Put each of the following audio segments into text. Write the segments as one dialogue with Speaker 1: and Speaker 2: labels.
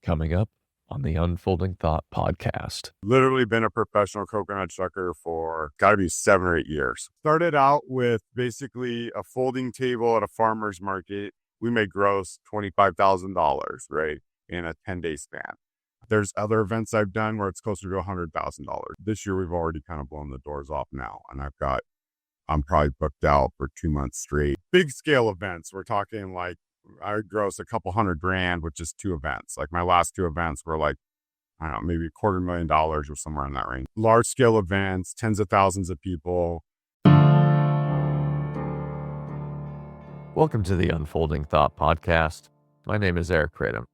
Speaker 1: coming up on the Unfolding Thought podcast.
Speaker 2: Literally been a professional coconut shucker for gotta be 7 or 8 years. Started out with basically a folding table at a farmer's market. We made gross $25,000, right, in a 10-day span. There's other events I've done where it's closer to $100,000. This year, we've already kind of blown the doors off now. And I'm probably booked out for 2 months straight. Big scale events. We're talking like I would gross a couple $100,000 with just 2 events. Like my last 2 events were like, I don't know, maybe $250,000 or somewhere in that range. Large scale events, tens of thousands of people.
Speaker 1: Welcome to the Unfolding Thought podcast. My name is Pratum.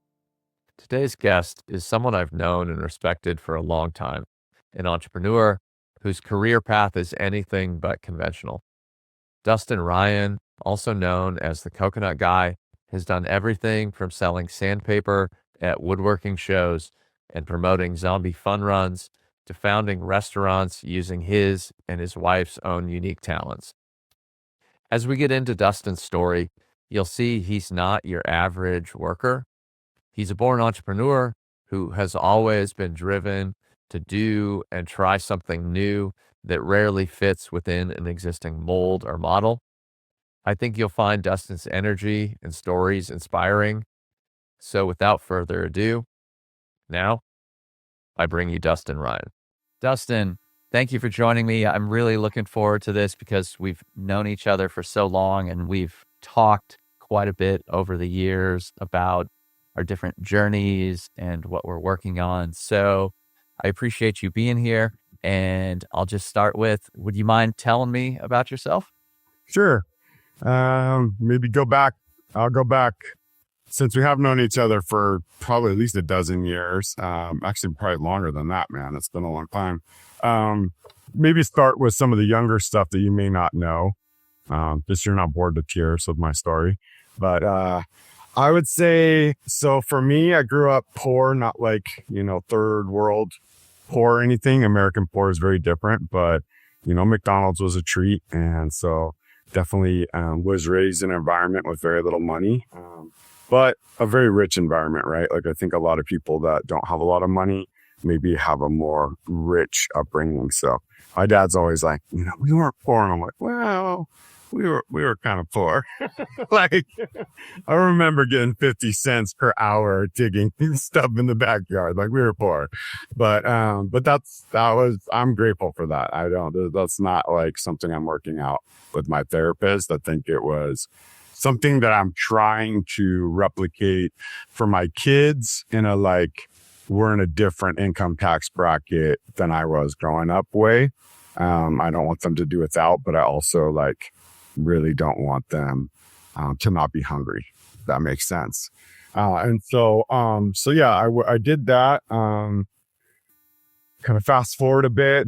Speaker 1: Today's guest is someone I've known and respected for a long time, an entrepreneur whose career path is anything but conventional. Dustin Ryan, also known as the Coconut Guy, has done everything from selling sandpaper at woodworking shows and promoting zombie fun runs to founding restaurants using his and his wife's own unique talents. As we get into Dustin's story, you'll see he's not your average worker. He's a born entrepreneur who has always been driven to do and try something new that rarely fits within an existing mold or model. I think you'll find Dustin's energy and stories inspiring. So without further ado, now I bring you Dustin Ryan. Dustin, thank you for joining me. I'm really looking forward to this because we've known each other for so long and we've talked quite a bit over the years about our different journeys and what we're working on. So I appreciate you being here. And I'll just start with, would you mind telling me about yourself?
Speaker 2: Sure. Maybe I'll go back since we have known each other for probably at least a dozen years. Actually probably longer than that, man. It's been a long time. Maybe start with some of the younger stuff that you may not know. Just you're not bored to tears with my story. But, I would say, so for me, I grew up poor, not like, third world poor or anything. American poor is very different, but, McDonald's was a treat. And so definitely was raised in an environment with very little money, but a very rich environment, right? Like I think a lot of people that don't have a lot of money maybe have a more rich upbringing. So my dad's always like, we weren't poor. And I'm like, well, we were kind of poor. Like I remember getting 50 cents per hour digging stuff in the backyard. Like we were poor, but I'm grateful for that. That's not like something I'm working out with my therapist. I think it was something that I'm trying to replicate for my kids we're in a different income tax bracket than I was growing up way. I don't want them to do without, but I also really don't want them to not be hungry. If that makes sense. And so yeah, I did that. Kind of fast forward a bit.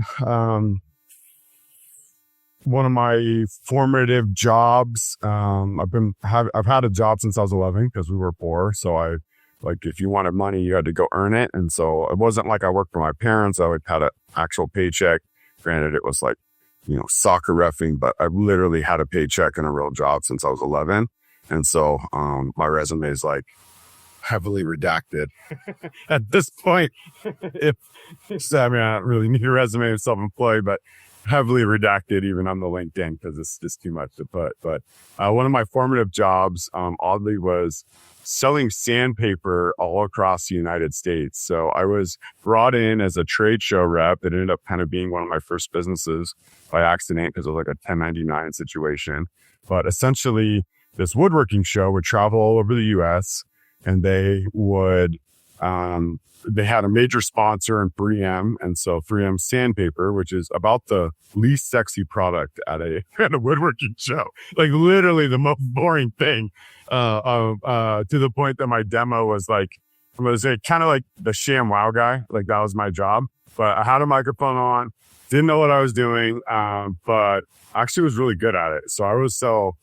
Speaker 2: One of my formative jobs, I've had a job since I was 11 because we were poor. So if you wanted money, you had to go earn it. And so it wasn't like I worked for my parents. I had an actual paycheck. Granted, it was soccer reffing, but I literally had a paycheck and a real job since I was 11. And so my resume is heavily redacted at this point. I don't really need a resume of self-employed, but heavily redacted even on the LinkedIn because it's just too much to put. But one of my formative jobs, oddly, was selling sandpaper all across the United States. So I was brought in as a trade show rep. It ended up kind of being one of my first businesses by accident because it was like a 1099 situation. But essentially, this woodworking show would travel all over the U.S. and they would they had a major sponsor in 3M. And so 3M sandpaper, which is about the least sexy product at a woodworking show, literally the most boring thing, to the point that my demo was kind of like the sham wow guy. That was my job, but I had a microphone on, didn't know what I was doing. But actually was really good at it. So I would sell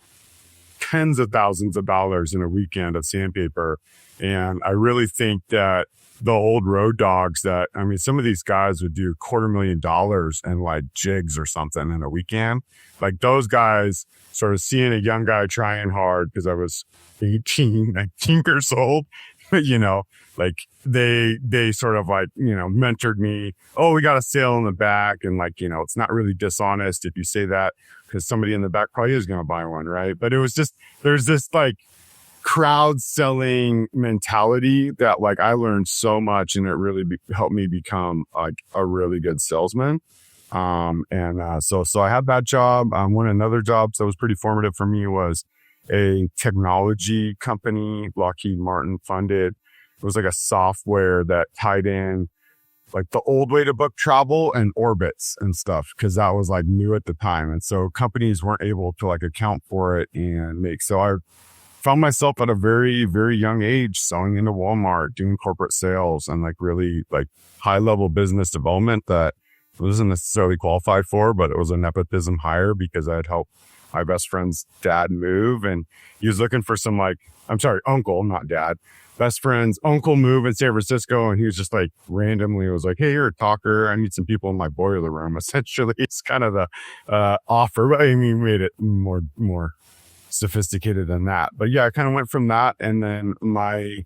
Speaker 2: tens of thousands of dollars in a weekend of sandpaper. And I really think that the old road dogs some of these guys would do $250,000 and jigs or something in a weekend. Those guys sort of seeing a young guy trying hard because I was 18, 19 years old. you know, like they sort of like, you know, mentored me. Oh, we got a sale in the back. And like, you know, it's not really dishonest if you say that because somebody in the back probably is going to buy one. Right. But it was just, there's this like crowd selling mentality that like I learned so much and it really helped me become like a really good salesman. So I had that job. One another job that was pretty formative for me was a technology company, Lockheed Martin funded. It was like a software that tied in like the old way to book travel and orbits and stuff, because that was like new at the time. And so companies weren't able to like account for it and so I found myself at a very, very young age selling into Walmart, doing corporate sales and like really like high level business development that wasn't necessarily qualified for, but it was a nepotism hire because I had helped my best friend's dad move. And he was looking for some uncle, not dad, best friend's uncle move in San Francisco. And he was just like randomly was like, hey, you're a talker. I need some people in my boiler room. Essentially, it's kind of the offer, but I mean, made it more sophisticated than that. But yeah, I kind of went from that. And then my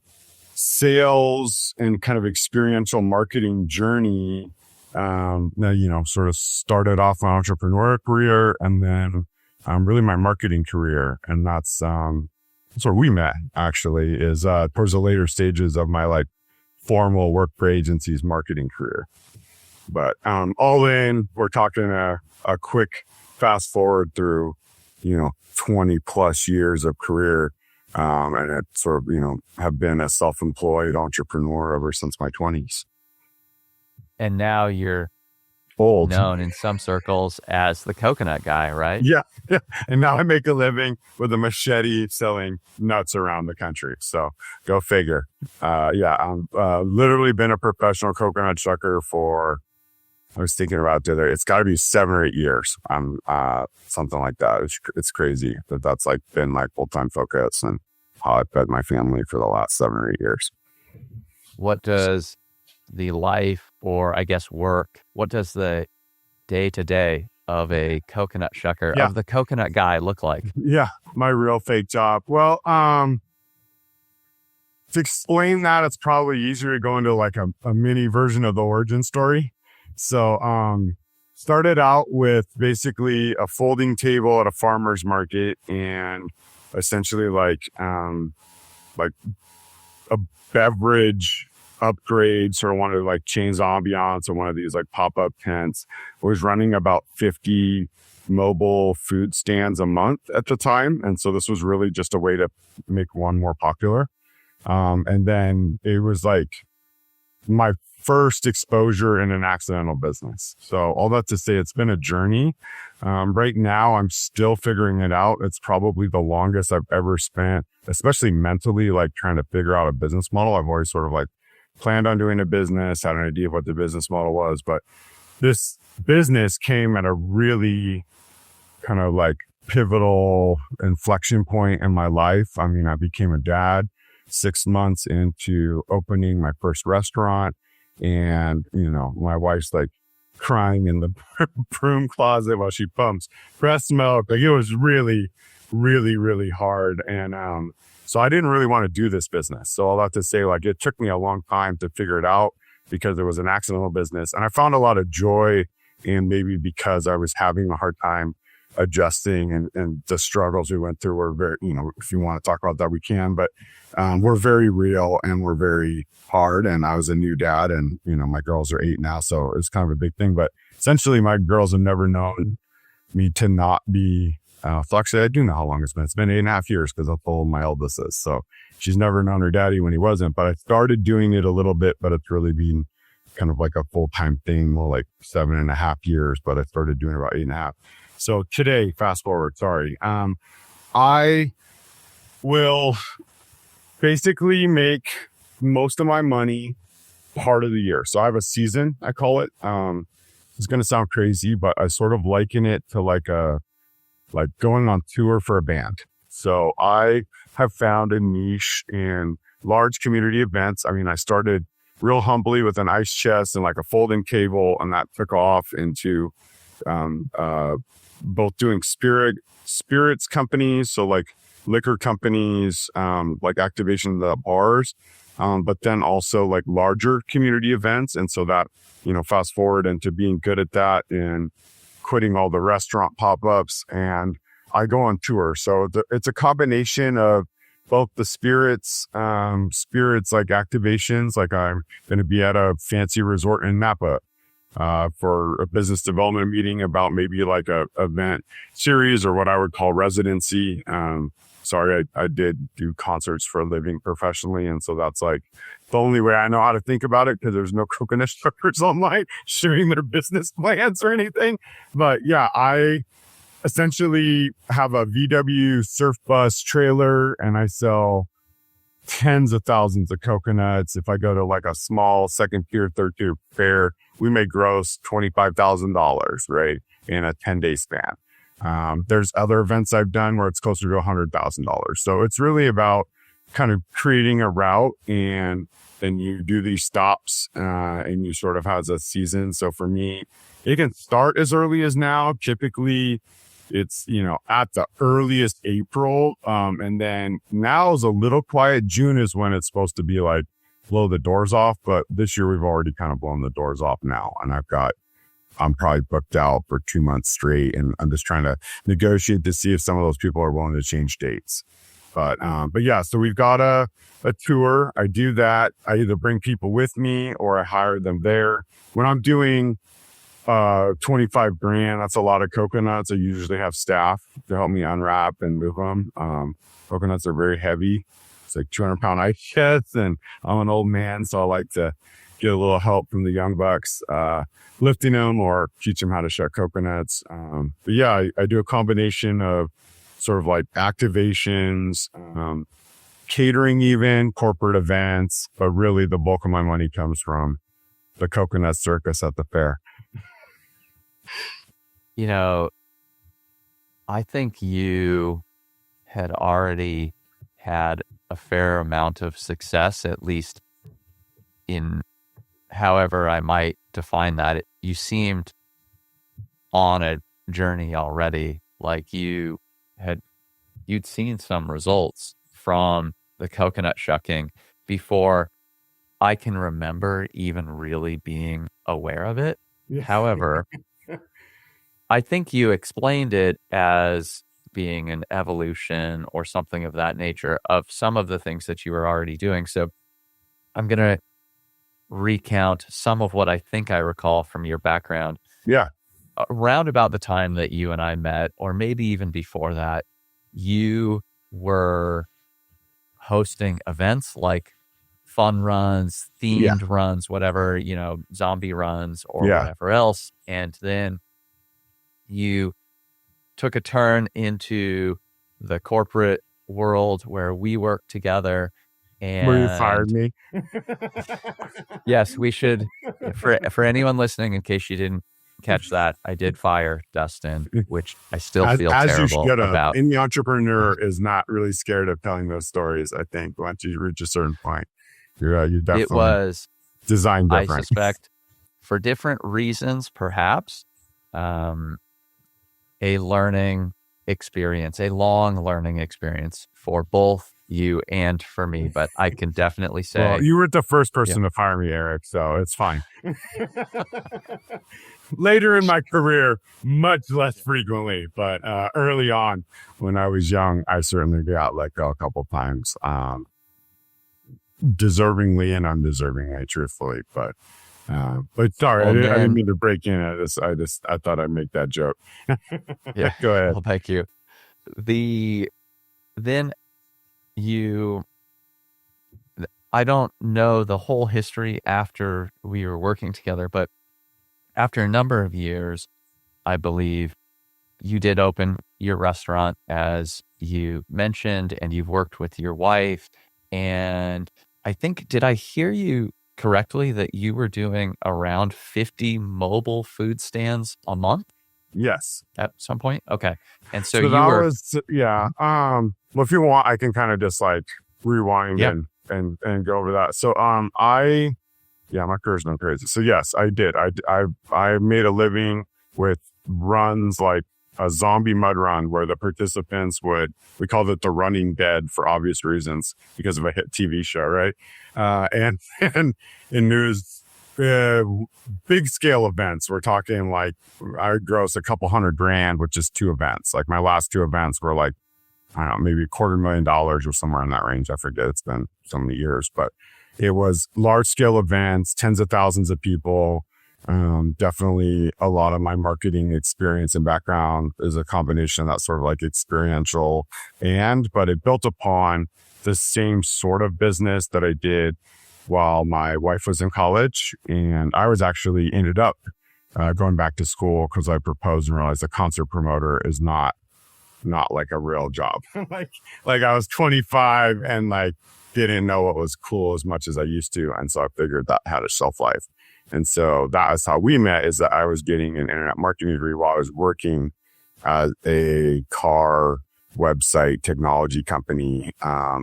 Speaker 2: sales and kind of experiential marketing journey, sort of started off my entrepreneurial career and then really my marketing career. And that's where we met actually is towards the later stages of my like formal work for agencies marketing career. But all in, we're talking a quick fast forward through, 20 plus years of career. And it sort of, have been a self-employed entrepreneur ever since my 20s.
Speaker 1: And now you're
Speaker 2: old,
Speaker 1: known in some circles as the coconut guy, right?
Speaker 2: Yeah. And now I make a living with a machete selling nuts around the country. So go figure. I've literally been a professional coconut shucker for, I was thinking about the other, it's got to be 7 or 8 years. Something like that. It's crazy that's like been my full-time focus and how I fed my family for the last 7 or 8 years.
Speaker 1: What does the life or I guess work, what does the day-to-day of a coconut shucker, of the coconut guy look like?
Speaker 2: Yeah, my real fake job. Well, to explain that, it's probably easier to go into like a mini version of the origin story. So, started out with basically a folding table at a farmer's market and essentially like a beverage upgrade, sort of wanted to like change ambiance or one of these like pop-up tents. I was running about 50 mobile food stands a month at the time. And so this was really just a way to make one more popular. And then it was like my first exposure in an accidental business. So all that to say, it's been a journey. Right now, I'm still figuring it out. It's probably the longest I've ever spent, especially mentally, like trying to figure out a business model. I've always sort of like planned on doing a business, had an idea of what the business model was, but this business came at a really kind of like pivotal inflection point in my life. I mean, I became a dad 6 months into opening my first restaurant. And, my wife's like crying in the broom closet while she pumps breast milk. Like it was really, really, really hard. And, so I didn't really want to do this business. So I'll have to say like, it took me a long time to figure it out because it was an accidental business. And I found a lot of joy in maybe because I was having a hard time adjusting and the struggles we went through were very, if you want to talk about that, we can, but, we're very real and we're very hard. And I was a new dad and, my girls are 8 now. So it's kind of a big thing, but essentially my girls have never known me to not be, so actually I do know how long it's been. It's been 8.5 years because that's how old my eldest is. So she's never known her daddy when he wasn't, but I started doing it a little bit, but it's really been kind of like a full-time thing, more like 7.5 years, but I started doing it about 8.5. So today, fast forward, I will basically make most of my money part of the year. So I have a season, I call it. It's going to sound crazy, but I sort of liken it to like going on tour for a band. So I have found a niche in large community events. I mean, I started real humbly with an ice chest and like a folding table, and that took off into both doing spirits companies, so like liquor companies, like activation of the bars, but then also like larger community events. And so that, fast forward into being good at that and quitting all the restaurant pop-ups, and I go on tour. So it's a combination of both the spirits like activations. Like I'm going to be at a fancy resort in Napa for a business development meeting about maybe like a event series or what I would call residency. Sorry, I did do concerts for a living professionally. And so that's like the only way I know how to think about it, because there's no coconut shuckers online sharing their business plans or anything. But yeah, I essentially have a VW surf bus trailer and I sell tens of thousands of coconuts. If I go to like a small second tier, third tier fair, we may gross $25,000, right, in a 10-day span. There's other events I've done where it's closer to $100,000. So it's really about kind of creating a route, and then you do these stops and you sort of has a season. So for me, it can start as early as now. Typically, it's, at the earliest April. And then now is a little quiet. June is when it's supposed to be like blow the doors off. But this year we've already kind of blown the doors off now. And I'm probably booked out for 2 months straight. And I'm just trying to negotiate to see if some of those people are willing to change dates. But yeah, so we've got a tour. I do that. I either bring people with me or I hire them there. When I'm doing 25 grand, that's a lot of coconuts. I usually have staff to help me unwrap and move them. Coconuts are very heavy. It's like 200-pound ice chests, and I'm an old man, so I like to get a little help from the young bucks lifting them or teach them how to shuck coconuts. But yeah, I do a combination of sort of like activations, catering, even corporate events, but really the bulk of my money comes from the coconut circus at the fair.
Speaker 1: I think you had already had a fair amount of success, at least in however I might define that. You seemed on a journey already, like you'd seen some results from the coconut shucking before I can remember even really being aware of it. Yeah. However, I think you explained it as being an evolution or something of that nature of some of the things that you were already doing. So I'm going to recount some of what I think I recall from your background.
Speaker 2: Yeah.
Speaker 1: Around about the time that you and I met, or maybe even before that, you were hosting events like fun runs, themed runs, whatever, zombie runs or whatever else. And then you took a turn into the corporate world where we worked together. And
Speaker 2: where you fired me.
Speaker 1: Yes, we should. For anyone listening, in case you didn't catch that, I did fire Dustin, which I still feel terrible about.
Speaker 2: Any entrepreneur is not really scared of telling those stories, I think, once you reach a certain point. You're definitely
Speaker 1: it was
Speaker 2: designed different.
Speaker 1: I suspect for different reasons, perhaps. A learning experience, a long learning experience for both you and for me. But I can definitely say,
Speaker 2: well, you were the first person to fire me, Eric, so it's fine. Later in my career, much less frequently, but early on when I was young, I certainly got let go a couple of times, deservingly and undeservingly, truthfully. But sorry, I didn't mean to break in. I thought I'd make that joke.
Speaker 1: Yeah,
Speaker 2: go ahead.
Speaker 1: Well, thank you. Then I don't know the whole history after we were working together, but after a number of years, I believe you did open your restaurant, as you mentioned, and you've worked with your wife. And I think, did I hear you correctly that you were doing around 50 mobile food stands a month?
Speaker 2: Yes.
Speaker 1: At some point? Okay. And so
Speaker 2: you were... well, if you want, I can kind of just like rewind and go over that. So my career's been crazy. So yes, I did. I made a living with runs like a zombie mud run where the participants we called it the running dead for obvious reasons because of a hit TV show, right? And it was big scale events. We're talking like I gross a couple $100,000, which is 2 events. Like my last 2 events were like, I don't know, maybe $250,000 or somewhere in that range. I forget. It's been so many years, but it was large scale events, tens of thousands of people. Definitely a lot of my marketing experience and background is a combination of that sort of like experiential but it built upon the same sort of business that I did while my wife was in college. And I was actually ended up going back to school because I proposed and realized a concert promoter is not like a real job. like I was 25 and like didn't know what was cool as much as I used to. And so I figured that had a shelf life. And so that is how we met, is that I was getting an internet marketing degree while I was working at a car website technology company. I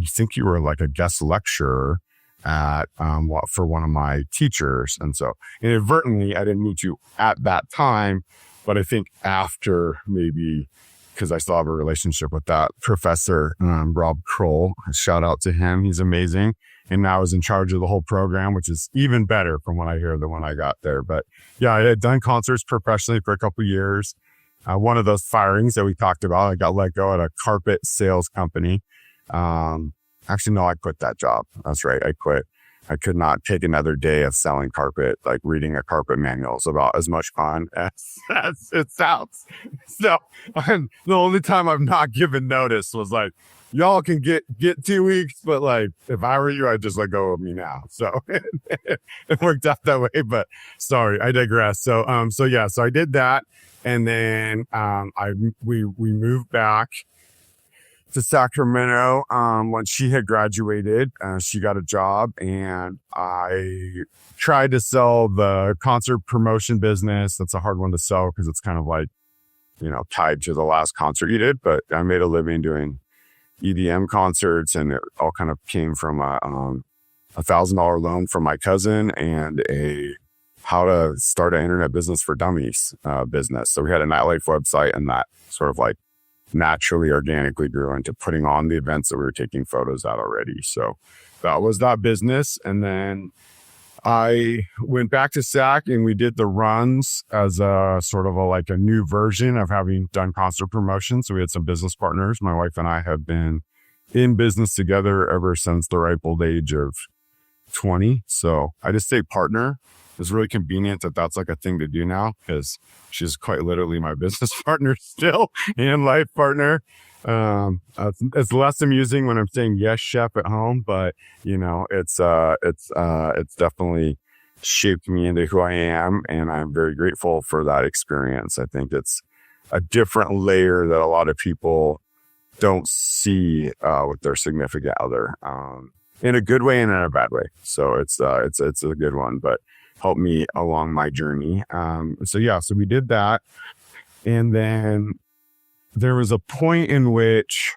Speaker 2: think you were like a guest lecturer at for one of my teachers. And so inadvertently, I didn't meet you at that time, but I think after, maybe because I still have a relationship with that professor, Rob Kroll. Shout out to him. He's amazing. And now I was in charge of the whole program, which is even better from what I hear than when I got there. But yeah, I had done concerts professionally for a couple of years. One of those firings that we talked about, I got let go at a carpet sales company. Actually, no, I quit that job. That's right. I quit. I could not take another day of selling carpet. Like reading a carpet manual is about as much fun as it sounds. So the only time I've not given notice was like, y'all can get 2 weeks, but like if I were you, I'd just let go of me now. So it worked out that way. But sorry, I digress. So I did that, and then we moved back to Sacramento. When she had graduated, she got a job, and I tried to sell the concert promotion business. That's a hard one to sell because it's kind of like, tied to the last concert you did, but I made a living doing EDM concerts, and it all kind of came from a $1,000 loan from my cousin and a how to start an internet business for dummies business. So we had a nightlife website, and that sort of like naturally, organically grew into putting on the events that we were taking photos at already. So that was that business. And then I went back to SAC, and we did the runs as a sort of a new version of having done concert promotion. So we had some business partners. My wife and I have been in business together ever since the ripe old age of 20. So I just say partner. It's really convenient that that's like a thing to do now, because she's quite literally my business partner still and life partner. It's less amusing when I'm saying yes, chef at home, but it's definitely shaped me into who I am, and I'm very grateful for that experience. I think it's a different layer that a lot of people don't see with their significant other, in a good way and in a bad way. So it's a good one, but helped me along my journey. So we did that, and then there was a point in which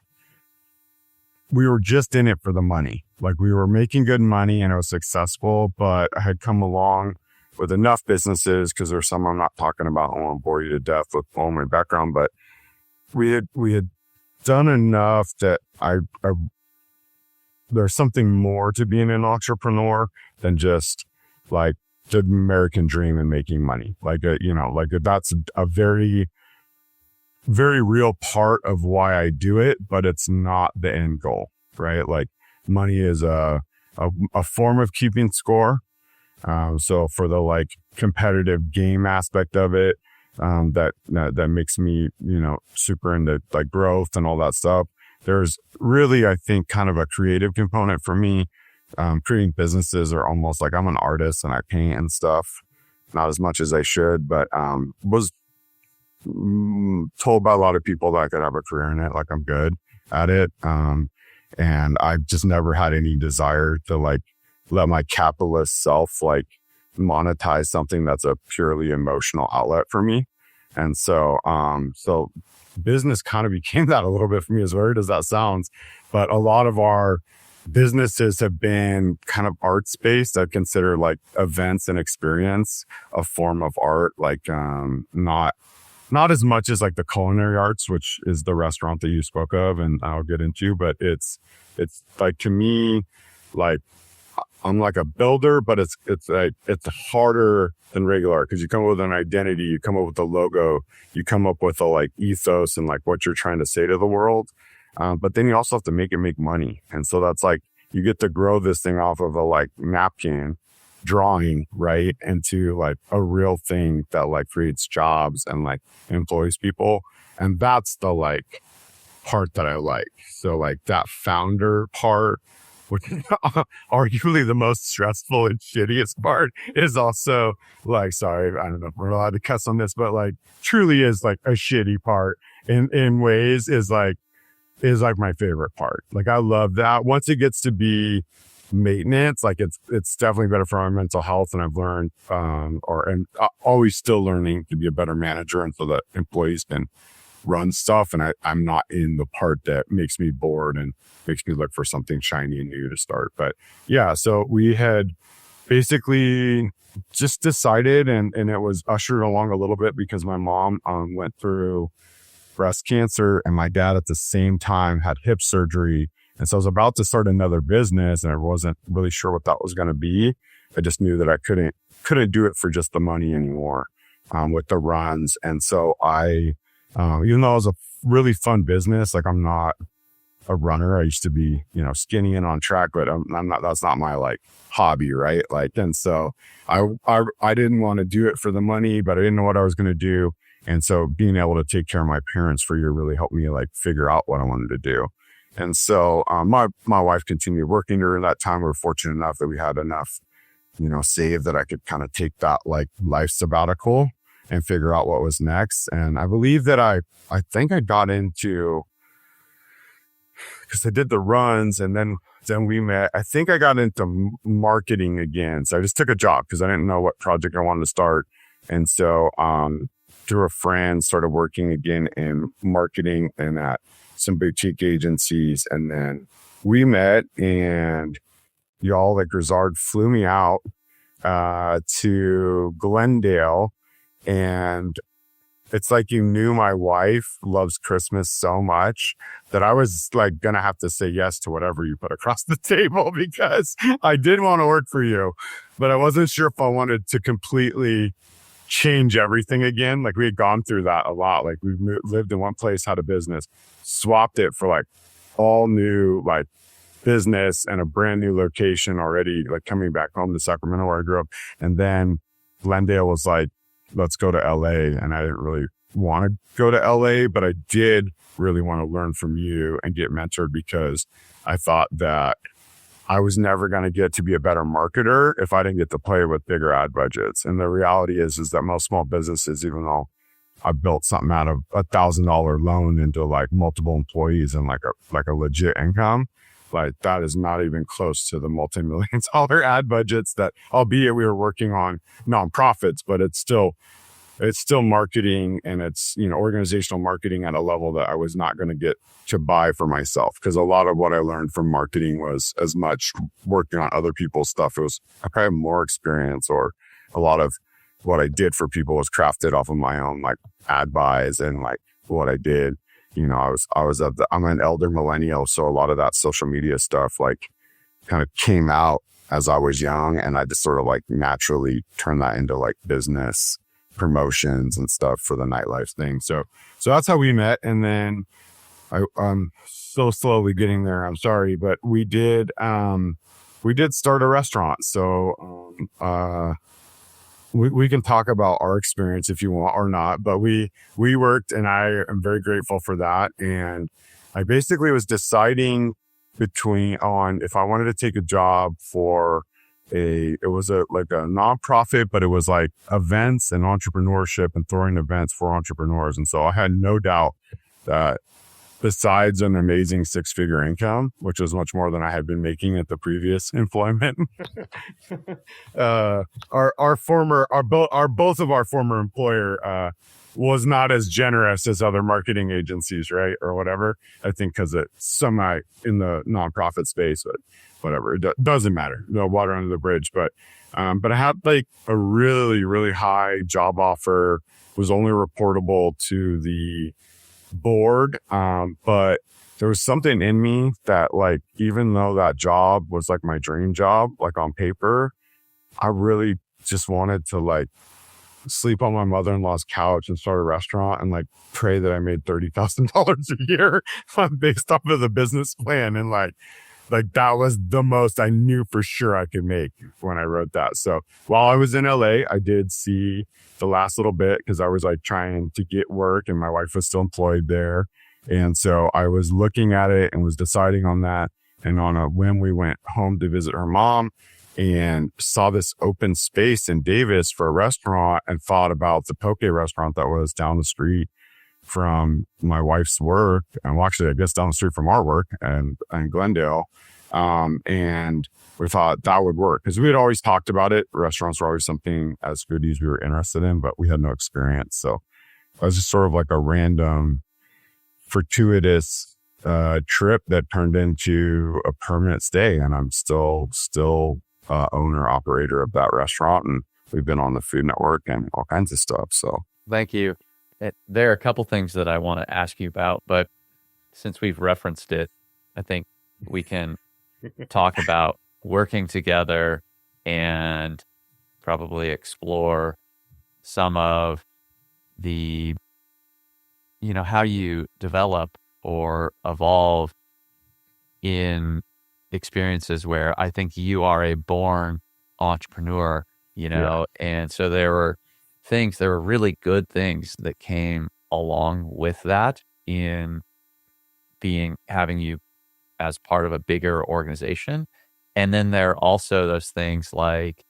Speaker 2: we were just in it for the money. Like we were making good money and it was successful, but I had come along with enough businesses, because there's some I'm not talking about. I won't bore you to death with all my background, but we had done enough that I there's something more to being an entrepreneur than just like the American dream and making money. That's a very, very real part of why I do it, but it's not the end goal, right? Like money is a form of keeping score. So for the competitive game aspect of it, that makes me, super into growth and all that stuff. There's really, I think, kind of a creative component for me. Creating businesses are almost like I'm an artist and I paint and stuff, not as much as I should, but was told by a lot of people that I could have a career in it, like I'm good at it. And I've just never had any desire to let my capitalist self monetize something that's a purely emotional outlet for me. And so business kind of became that a little bit for me, as weird as that sounds. But a lot of our businesses have been kind of arts based. I consider like events and experience a form of art, like not as much as like the culinary arts, which is the restaurant that you spoke of and I'll get into, but it's like, to me, like I'm like a builder, but it's like, it's harder than regular art because you come up with an identity, you come up with a logo, you come up with a like ethos and like what you're trying to say to the world. But then you also have to make it make money. And so that's like, you get to grow this thing off of a like napkin drawing, right, into like a real thing that like creates jobs and like employs people. And that's the like part that I like. So like that founder part, which is arguably the most stressful and shittiest part, is also like, sorry, I don't know if we're allowed to cuss on this, but like truly is like a shitty part in ways, is like my favorite part. Like I love that. Once it gets to be maintenance, like it's definitely better for our mental health. And I've learned, always still learning to be a better manager, and so that employees can run stuff. And I'm not in the part that makes me bored and makes me look for something shiny and new to start. But yeah, so we had basically just decided, and it was ushered along a little bit because my mom went through breast cancer and my dad at the same time had hip surgery. And so I was about to start another business and I wasn't really sure what that was going to be. I just knew that I couldn't do it for just the money anymore, with the runs. And so I, even though it was a really fun business, like I'm not a runner. I used to be, skinny and on track, but I'm not, that's not my like hobby. Right. Like, and so I didn't want to do it for the money, but I didn't know what I was going to do. And so being able to take care of my parents for a year really helped me like figure out what I wanted to do. And so my wife continued working during that time. We were fortunate enough that we had enough, saved that I could kind of take that like life sabbatical and figure out what was next. And I believe that I think I got into, because I did the runs and then we met, I think I got into marketing again. So I just took a job because I didn't know what project I wanted to start. And so through a friend, started working again in marketing and at some boutique agencies. And then we met, and y'all, like Grizzard, flew me out to Glendale. And it's like, you knew my wife loves Christmas so much that I was like going to have to say yes to whatever you put across the table, because I did want to work for you, but I wasn't sure if I wanted to completely change everything again. Like we had gone through that a lot. Like we lived in one place, had a business, swapped it for like all new like business and a brand new location already, like coming back home to Sacramento where I grew up. And then Glendale was like, let's go to LA. And I didn't really want to go to LA, but I did really want to learn from you and get mentored, because I thought that I was never going to get to be a better marketer if I didn't get to play with bigger ad budgets. And the reality is that most small businesses, even though I built something out of $1,000 loan into like multiple employees and like a legit income, like that is not even close to the multi-million dollar ad budgets that, albeit we were working on nonprofits, but it's still marketing, and it's, organizational marketing at a level that I was not going to get to buy for myself. Because a lot of what I learned from marketing was as much working on other people's stuff. It was, I probably have more experience, or a lot of what I did for people was crafted off of my own like ad buys and like what I did. I'm an elder millennial. So a lot of that social media stuff like kind of came out as I was young, and I just sort of like naturally turned that into like business promotions and stuff for the nightlife thing. So that's how we met. And then I'm so slowly getting there. I'm sorry, but we did start a restaurant. So, we can talk about our experience if you want or not, but we worked, and I am very grateful for that. And I basically was deciding on if I wanted to take a job for it was a nonprofit, but it was like events and entrepreneurship and throwing events for entrepreneurs. And so I had no doubt that besides an amazing 6-figure income, which was much more than I had been making at the previous employment, both of our former employer was not as generous as other marketing agencies, right? Or whatever. I think because it's semi in the nonprofit space, but whatever. It doesn't matter. No water under the bridge. But I had like a really, really high job offer, was only reportable to the board. But there was something in me that, like, even though that job was like my dream job, like on paper, I really just wanted to like sleep on my mother-in-law's couch and start a restaurant and like pray that I made $30,000 a year based off of the business plan. And like that was the most I knew for sure I could make when I wrote that. So while I was in LA, I did see the last little bit because I was like trying to get work and my wife was still employed there. And so I was looking at it and was deciding on that. And on a whim, we went home to visit her mom and saw this open space in Davis for a restaurant and thought about the poke restaurant that was down the street from my wife's work. And well, actually, I guess down the street from our work and Glendale. And we thought that would work because we had always talked about it. Restaurants were always something as foodies we were interested in, but we had no experience. So it was just sort of like a random fortuitous trip that turned into a permanent stay. And I'm still owner operator of that restaurant. And we've been on the Food Network and all kinds of stuff. So
Speaker 1: Thank you. There are a couple things that I want to ask you about, but since we've referenced it, I think we can talk about working together and probably explore some of the, how you develop or evolve in experiences where I think you are a born entrepreneur, and so there were really good things that came along with that in having you as part of a bigger organization. And then there are also those things like,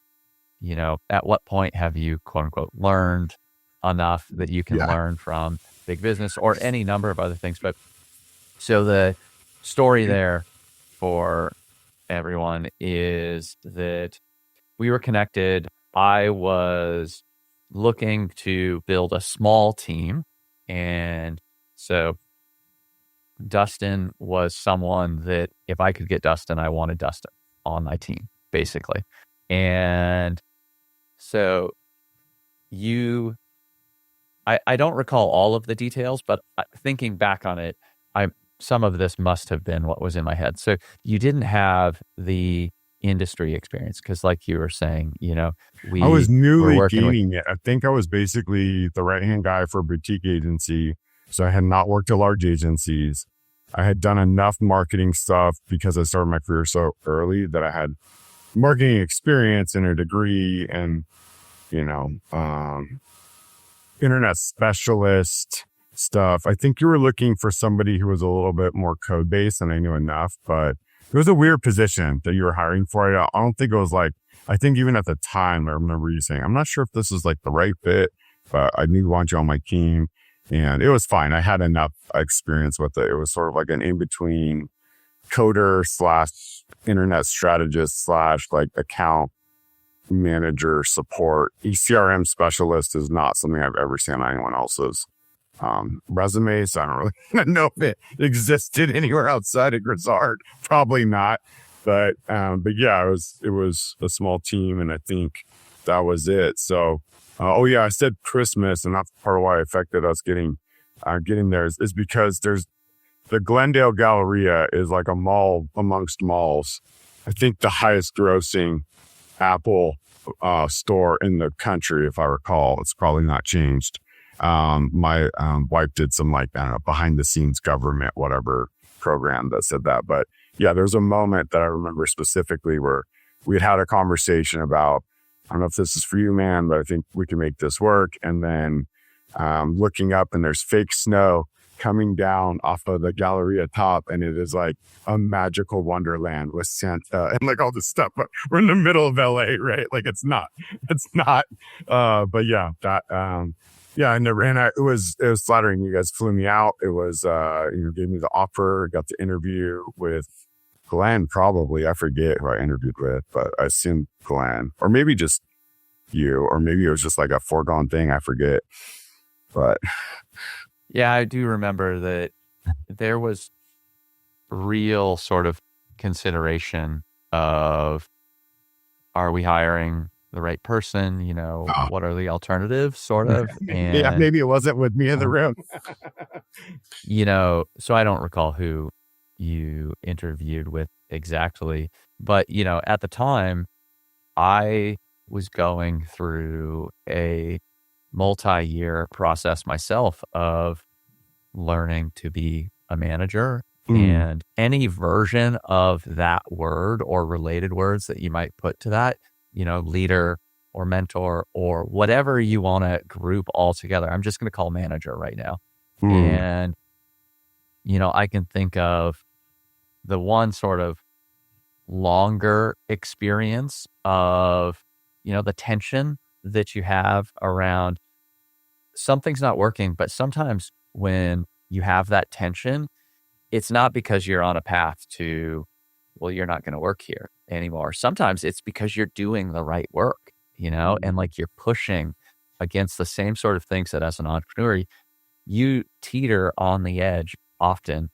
Speaker 1: at what point have you quote unquote learned enough that you can learn from big business or any number of other things. But so the story there for everyone is that we were connected. I was looking to build a small team. And so Dustin was someone that if I could get Dustin, I wanted Dustin on my team, basically. And so I don't recall all of the details, but thinking back on it, some of this must have been what was in my head. So you didn't have the industry experience because, like you were saying,
Speaker 2: I was newly gaining it. I think I was basically the right-hand guy for a boutique agency. So I had not worked at large agencies. I had done enough marketing stuff because I started my career so early that I had marketing experience and a degree and, internet specialist stuff. I think you were looking for somebody who was a little bit more code based and I knew enough, but it was a weird position that you were hiring for. I don't think it was like, I think even at the time, I remember you saying, I'm not sure if this is like the right fit, but I do want you on my team. And it was fine. I had enough experience with it. It was sort of like an in-between coder / internet strategist / like account manager support. ECRM specialist is not something I've ever seen on anyone else's resume. So I don't really know if it existed anywhere outside of Grizzard. Probably not. But yeah, it was a small team, and I think that was it. So, I said Christmas, and that's part of why it affected us getting there is because there's the Glendale Galleria is like a mall amongst malls. I think the highest grossing Apple store in the country, if I recall. It's probably not changed. My wife did some behind the scenes government, whatever program that said that. But yeah, there's a moment that I remember specifically where we had a conversation about, I don't know if this is for you, man, but I think we can make this work. And then looking up and there's fake snow coming down off of the Galleria top. And it is like a magical wonderland with Santa and like all this stuff. But we're in the middle of LA, right? Like it's not. But yeah, that, it was flattering. You guys flew me out. It was, gave me the offer, got the interview with Glenn, probably. I forget who I interviewed with, but I assume Glenn, or maybe just you, or maybe it was just like a foregone thing. I forget. But
Speaker 1: Yeah, I do remember that there was real sort of consideration of, are we hiring the right person? You know,
Speaker 2: oh,
Speaker 1: what are the alternatives, sort of?
Speaker 2: yeah,
Speaker 1: And,
Speaker 2: maybe it wasn't with me in the room.
Speaker 1: you know, so I don't recall who you interviewed with exactly, but, you know, at the time, I was going through a multi-year process myself of learning to be a manager,
Speaker 2: Mm,
Speaker 1: and any version of that word or related words that you might put to that, you know, leader or mentor or whatever you want to group all together. I'm just going to call manager right now.
Speaker 2: mm,
Speaker 1: And, you know, I can think of the one sort of longer experience of, you know, the tension that you have around something's not working, but sometimes when you have that tension, it's not because you're on a path to, well, you're not gonna work here anymore. Sometimes it's because you're doing the right work, you know, and,
Speaker 2: mm.
Speaker 1: like, you're pushing against the same sort of things that as an entrepreneur, you teeter on the edge often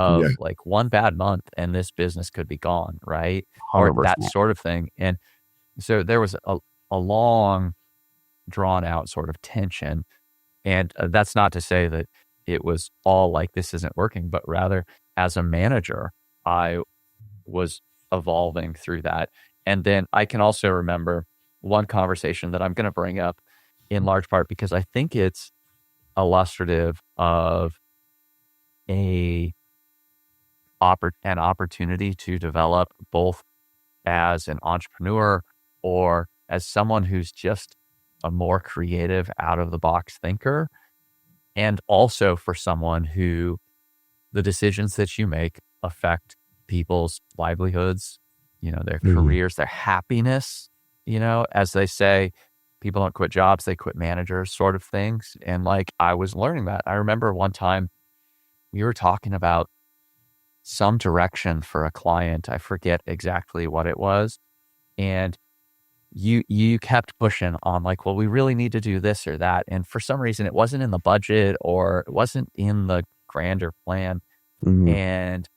Speaker 2: Yeah,
Speaker 1: of, like, one bad month and this business could be gone, right? Or that
Speaker 2: 100%.
Speaker 1: sort of thing, and so there was a long drawn out sort of tension, and, that's not to say that it was all like, "This isn't working," but rather, as a manager, I was evolving through that, and then I can also remember one conversation that I'm gonna bring up in large part because I think it's illustrative of a an opportunity to develop both as an entrepreneur or as someone who's just a more creative, out of the box thinker, and also for someone who the decisions that you make affect people's livelihoods, you know, their
Speaker 2: Mhm.
Speaker 1: careers, their happiness, you know, as they say, people don't quit jobs, they quit managers, sort of things. And like I was learning that. I remember one time we were talking about some direction for a client. I forget exactly what it was. And you kept pushing on like, well, we really need to do this or that. And for some reason it wasn't in the budget or it wasn't in the grander plan.
Speaker 2: Mhm.
Speaker 1: And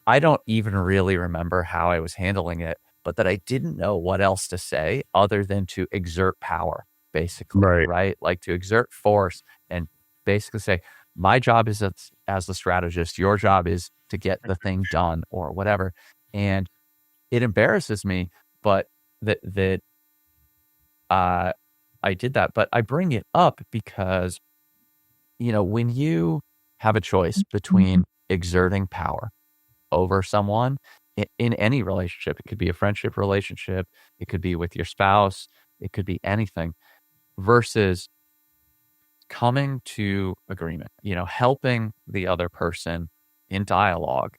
Speaker 1: I don't even really remember how I was handling it, but that I didn't know what else to say other than to exert power, basically,
Speaker 2: Right.
Speaker 1: right? Like to exert force and basically say, my job is as the strategist, your job is to get the thing done or whatever. And it embarrasses me, but that uh, I did that. But I bring it up because, you know, when you have a choice between exerting power over someone in any relationship. It could be a friendship relationship, it could be with your spouse, it could be anything, versus coming to agreement, you know, helping the other person in dialogue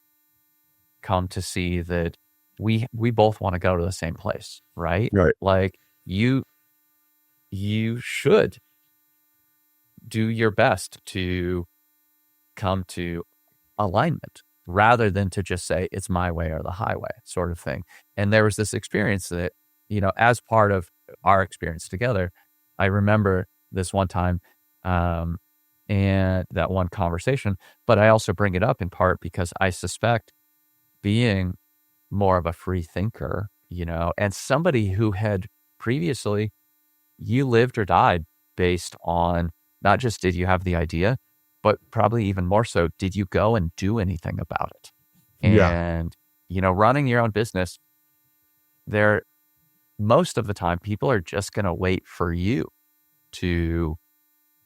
Speaker 1: come to see that we both want to go to the same place, right?
Speaker 2: Right.
Speaker 1: Like you should do your best to come to alignment rather than to just say it's my way or the highway sort of thing. And there was this experience that, you know, as part of our experience together, I remember this one time um, and that one conversation, but I also bring it up in part because I suspect being more of a free thinker, you know, and somebody who had previously you lived or died based on not just did you have the idea, but probably even more so, did you go and do anything about it?
Speaker 2: Yeah.
Speaker 1: And, you know, running your own business, there most of the time people are just going to wait for you to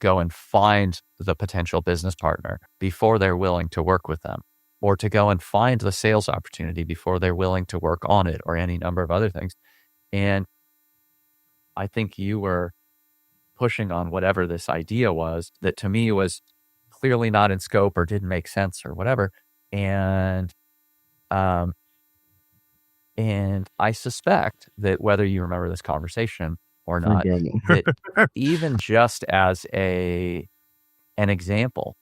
Speaker 1: go and find the potential business partner before they're willing to work with them, or to go and find the sales opportunity before they're willing to work on it, or any number of other things. And I think you were pushing on whatever this idea was that to me was clearly not in scope or didn't make sense or whatever. And, um, and I suspect that whether you remember this conversation or
Speaker 2: I
Speaker 1: not,
Speaker 2: don't
Speaker 1: that
Speaker 2: know.
Speaker 1: even just as an example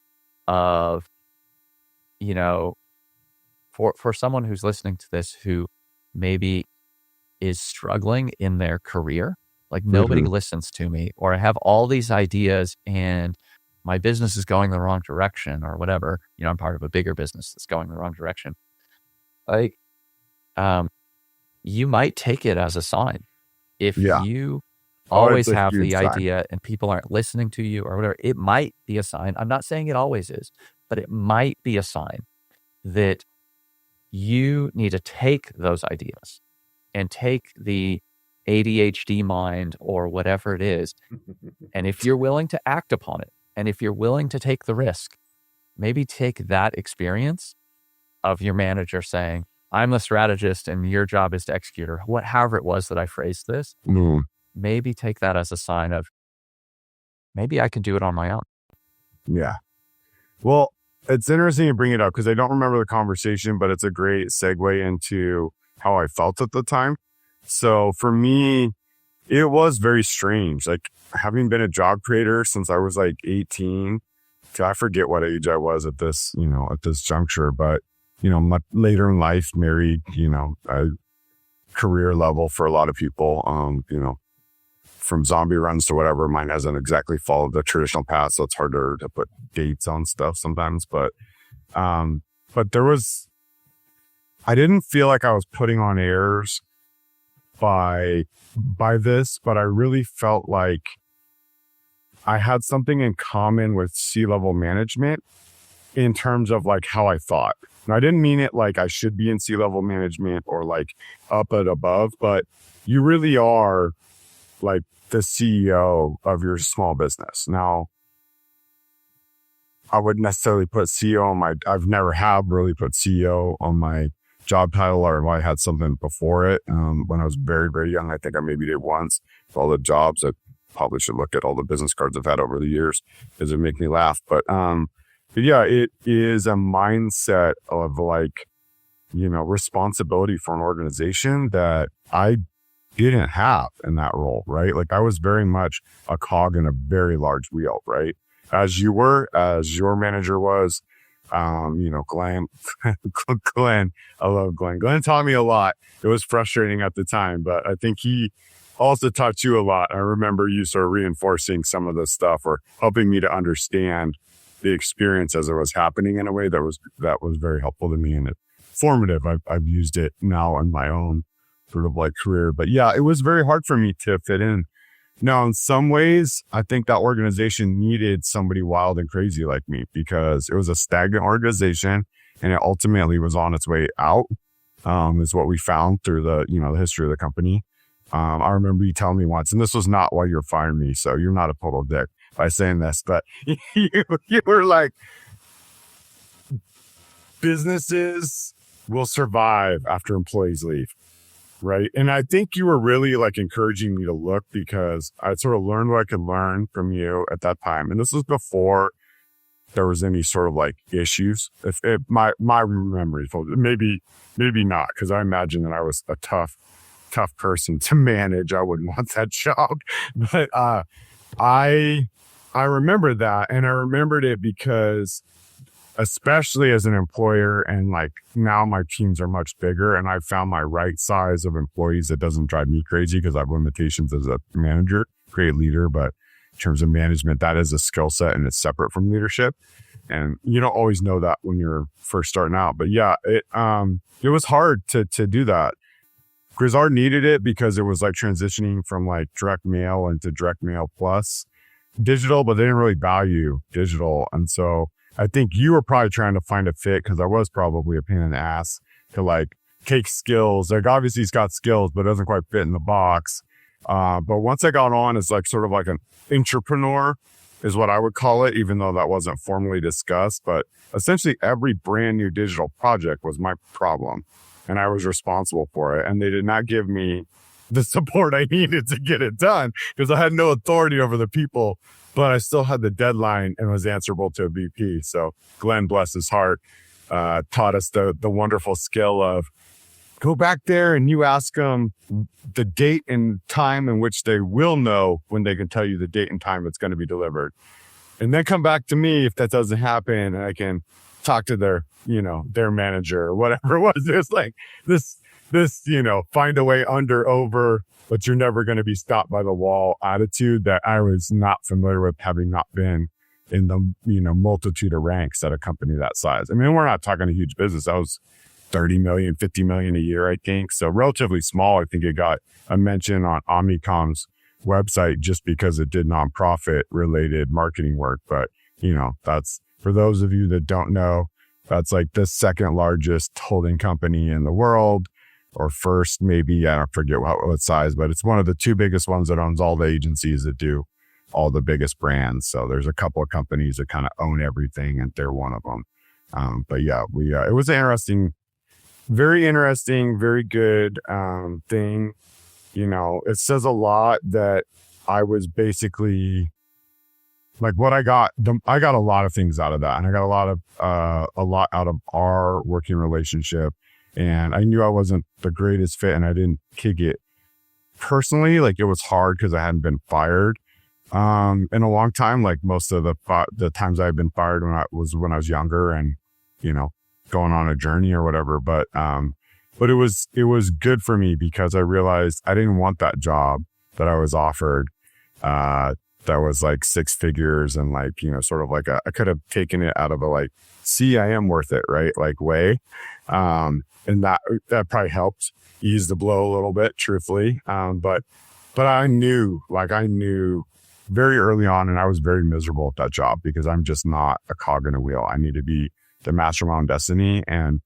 Speaker 1: of, you know, for someone who's listening to this who maybe is struggling in their career, like nobody
Speaker 2: Mhm.
Speaker 1: listens to me, or I have all these ideas and my business is going the wrong direction or whatever, I'm part of a bigger business that's going the wrong direction. Like, you might take it as a sign. If
Speaker 2: Yeah.
Speaker 1: you
Speaker 2: Oh, it's
Speaker 1: always
Speaker 2: a
Speaker 1: have
Speaker 2: huge
Speaker 1: the
Speaker 2: sign.
Speaker 1: idea and people aren't listening to you or whatever, it might be a sign. I'm not saying it always is, but it might be a sign that you need to take those ideas and take the ADHD mind or whatever it is. And if you're willing to act upon it, and if you're willing to take the risk, maybe take that experience of your manager saying, I'm the strategist and your job is to execute, or however it was that I phrased this, maybe take that as a sign of maybe I can do it on my own.
Speaker 2: Yeah. Well, it's interesting you bring it up because I don't remember the conversation, but it's a great segue into how I felt at the time. So for me, it was very strange. Like having been a job creator since I was like 18, I forget what age I was at this, at this juncture, but much later in life, married, a career level for a lot of people, from zombie runs to whatever. Mine hasn't exactly followed the traditional path, so it's harder to put dates on stuff sometimes. But I didn't feel like I was putting on airs by this, but I really felt like I had something in common with C-level management in terms of like how I thought. And I didn't mean it like I should be in C-level management or like up and above, but you really are like the CEO of your small business. Now, I wouldn't necessarily put CEO on I've never have really put CEO on my job title, or I had something before it. When I was very, very young, I think I maybe did once for all the jobs. I probably should look at all the business cards I've had over the years because it make me laugh. But yeah, it is a mindset of like, responsibility for an organization that I didn't have in that role, right? Like I was very much a cog in a very large wheel, right? As your manager was, Glenn, I love Glenn. Glenn taught me a lot. It was frustrating at the time, but I think he also taught you a lot. I remember you sort of reinforcing some of this stuff or helping me to understand the experience as it was happening in a way that was very helpful to me and formative. I've used it now in my own sort of like career, but yeah, it was very hard for me to fit in. Now, in some ways, I think that organization needed somebody wild and crazy like me because it was a stagnant organization and it ultimately was on its way out, is what we found through the history of the company. I remember you telling me once, and this was not why you're firing me, so you're not a total dick by saying this, but you were like, businesses will survive after employees leave. Right. And I think you were really like encouraging me to look because I sort of learned what I could learn from you at that time. And this was before there was any sort of like issues. If my memory, maybe not, because I imagine that I was a tough person to manage. I wouldn't want that job. But I remember that. And I remembered it because especially as an employer, and like now my teams are much bigger and I've found my right size of employees that doesn't drive me crazy because I have limitations as a manager, great leader, but in terms of management, that is a skill set and it's separate from leadership. And you don't always know that when you're first starting out. But yeah, it was hard to do that. Grizzard needed it because it was like transitioning from like direct mail into direct mail plus digital, but they didn't really value digital. And so I think you were probably trying to find a fit because I was probably a pain in the ass to like take skills. Like obviously he's got skills, but it doesn't quite fit in the box. But once I got on as like sort of like an entrepreneur is what I would call it, even though that wasn't formally discussed. But essentially every brand new digital project was my problem and I was responsible for it. And they did not give me the support I needed to get it done because I had no authority over the people, but I still had the deadline and was answerable to a VP. So Glenn, bless his heart, taught us the wonderful skill of go back there and you ask them the date and time in which they will know when they can tell you the date and time it's going to be delivered. And then come back to me if that doesn't happen and I can talk to their manager or whatever it was. It's like this, find a way under, over, but you're never going to be stopped by the wall attitude that I was not familiar with, having not been in the, multitude of ranks at a company that size. I mean, we're not talking a huge business. That was 30 million, 50 million a year, I think. So relatively small. I think it got a mention on Omnicom's website just because it did nonprofit related marketing work. But, that's, for those of you that don't know, that's like the second largest holding company in the world, or first, maybe, I don't forget what size, but it's one of the two biggest ones that owns all the agencies that do all the biggest brands. So there's a couple of companies that kind of own everything, and they're one of them. But yeah, it was an very interesting, very good thing. It says a lot that I was basically like what I got a lot of things out of that. And I got a lot out of our working relationship. And I knew I wasn't the greatest fit, and I didn't kick it personally. Like, it was hard because I hadn't been fired in a long time. Like, most of the times I've been fired when I was younger and, going on a journey or whatever. But it was good for me because I realized I didn't want that job that I was offered. That was like 6 figures and like, sort of like I could have taken it out of a like, see, I am worth it, right? Like way. And that probably helped ease the blow a little bit, truthfully. But I knew very early on, and I was very miserable at that job because I'm just not a cog in a wheel. I need to be the master of my own destiny. And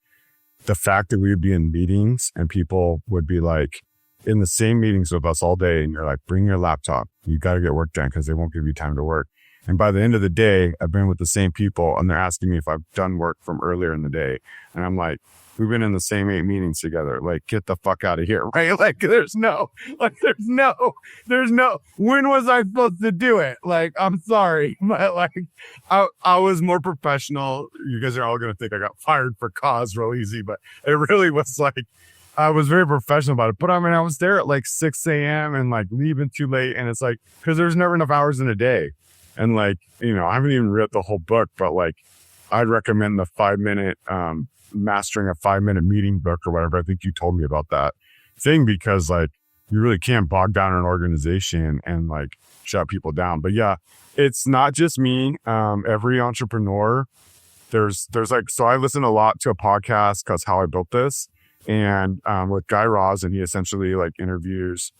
Speaker 2: the fact that we would be in meetings and people would be like in the same meetings with us all day, and you're like, bring your laptop. You got to get work done because they won't give you time to work. And by the end of the day, I've been with the same people and they're asking me if I've done work from earlier in the day. And I'm like, we've been in the same 8 meetings together. Like, get the fuck out of here, right? Like, there's no, when was I supposed to do it? Like, I'm sorry, but like, I was more professional. You guys are all going to think I got fired for cause real easy, but it really was like, I was very professional about it. But I mean, I was there at like 6 a.m. and like leaving too late. And it's like, because there's never enough hours in a day. And like, I haven't even read the whole book, but like, I'd recommend the 5-minute, mastering a 5-minute meeting book or whatever. I think you told me about that thing, because like, you really can't bog down an organization and like shut people down. But yeah, it's not just me. Every entrepreneur, there's like, so I listen a lot to a podcast called How I Built This, and with Guy Raz, and he essentially like interviews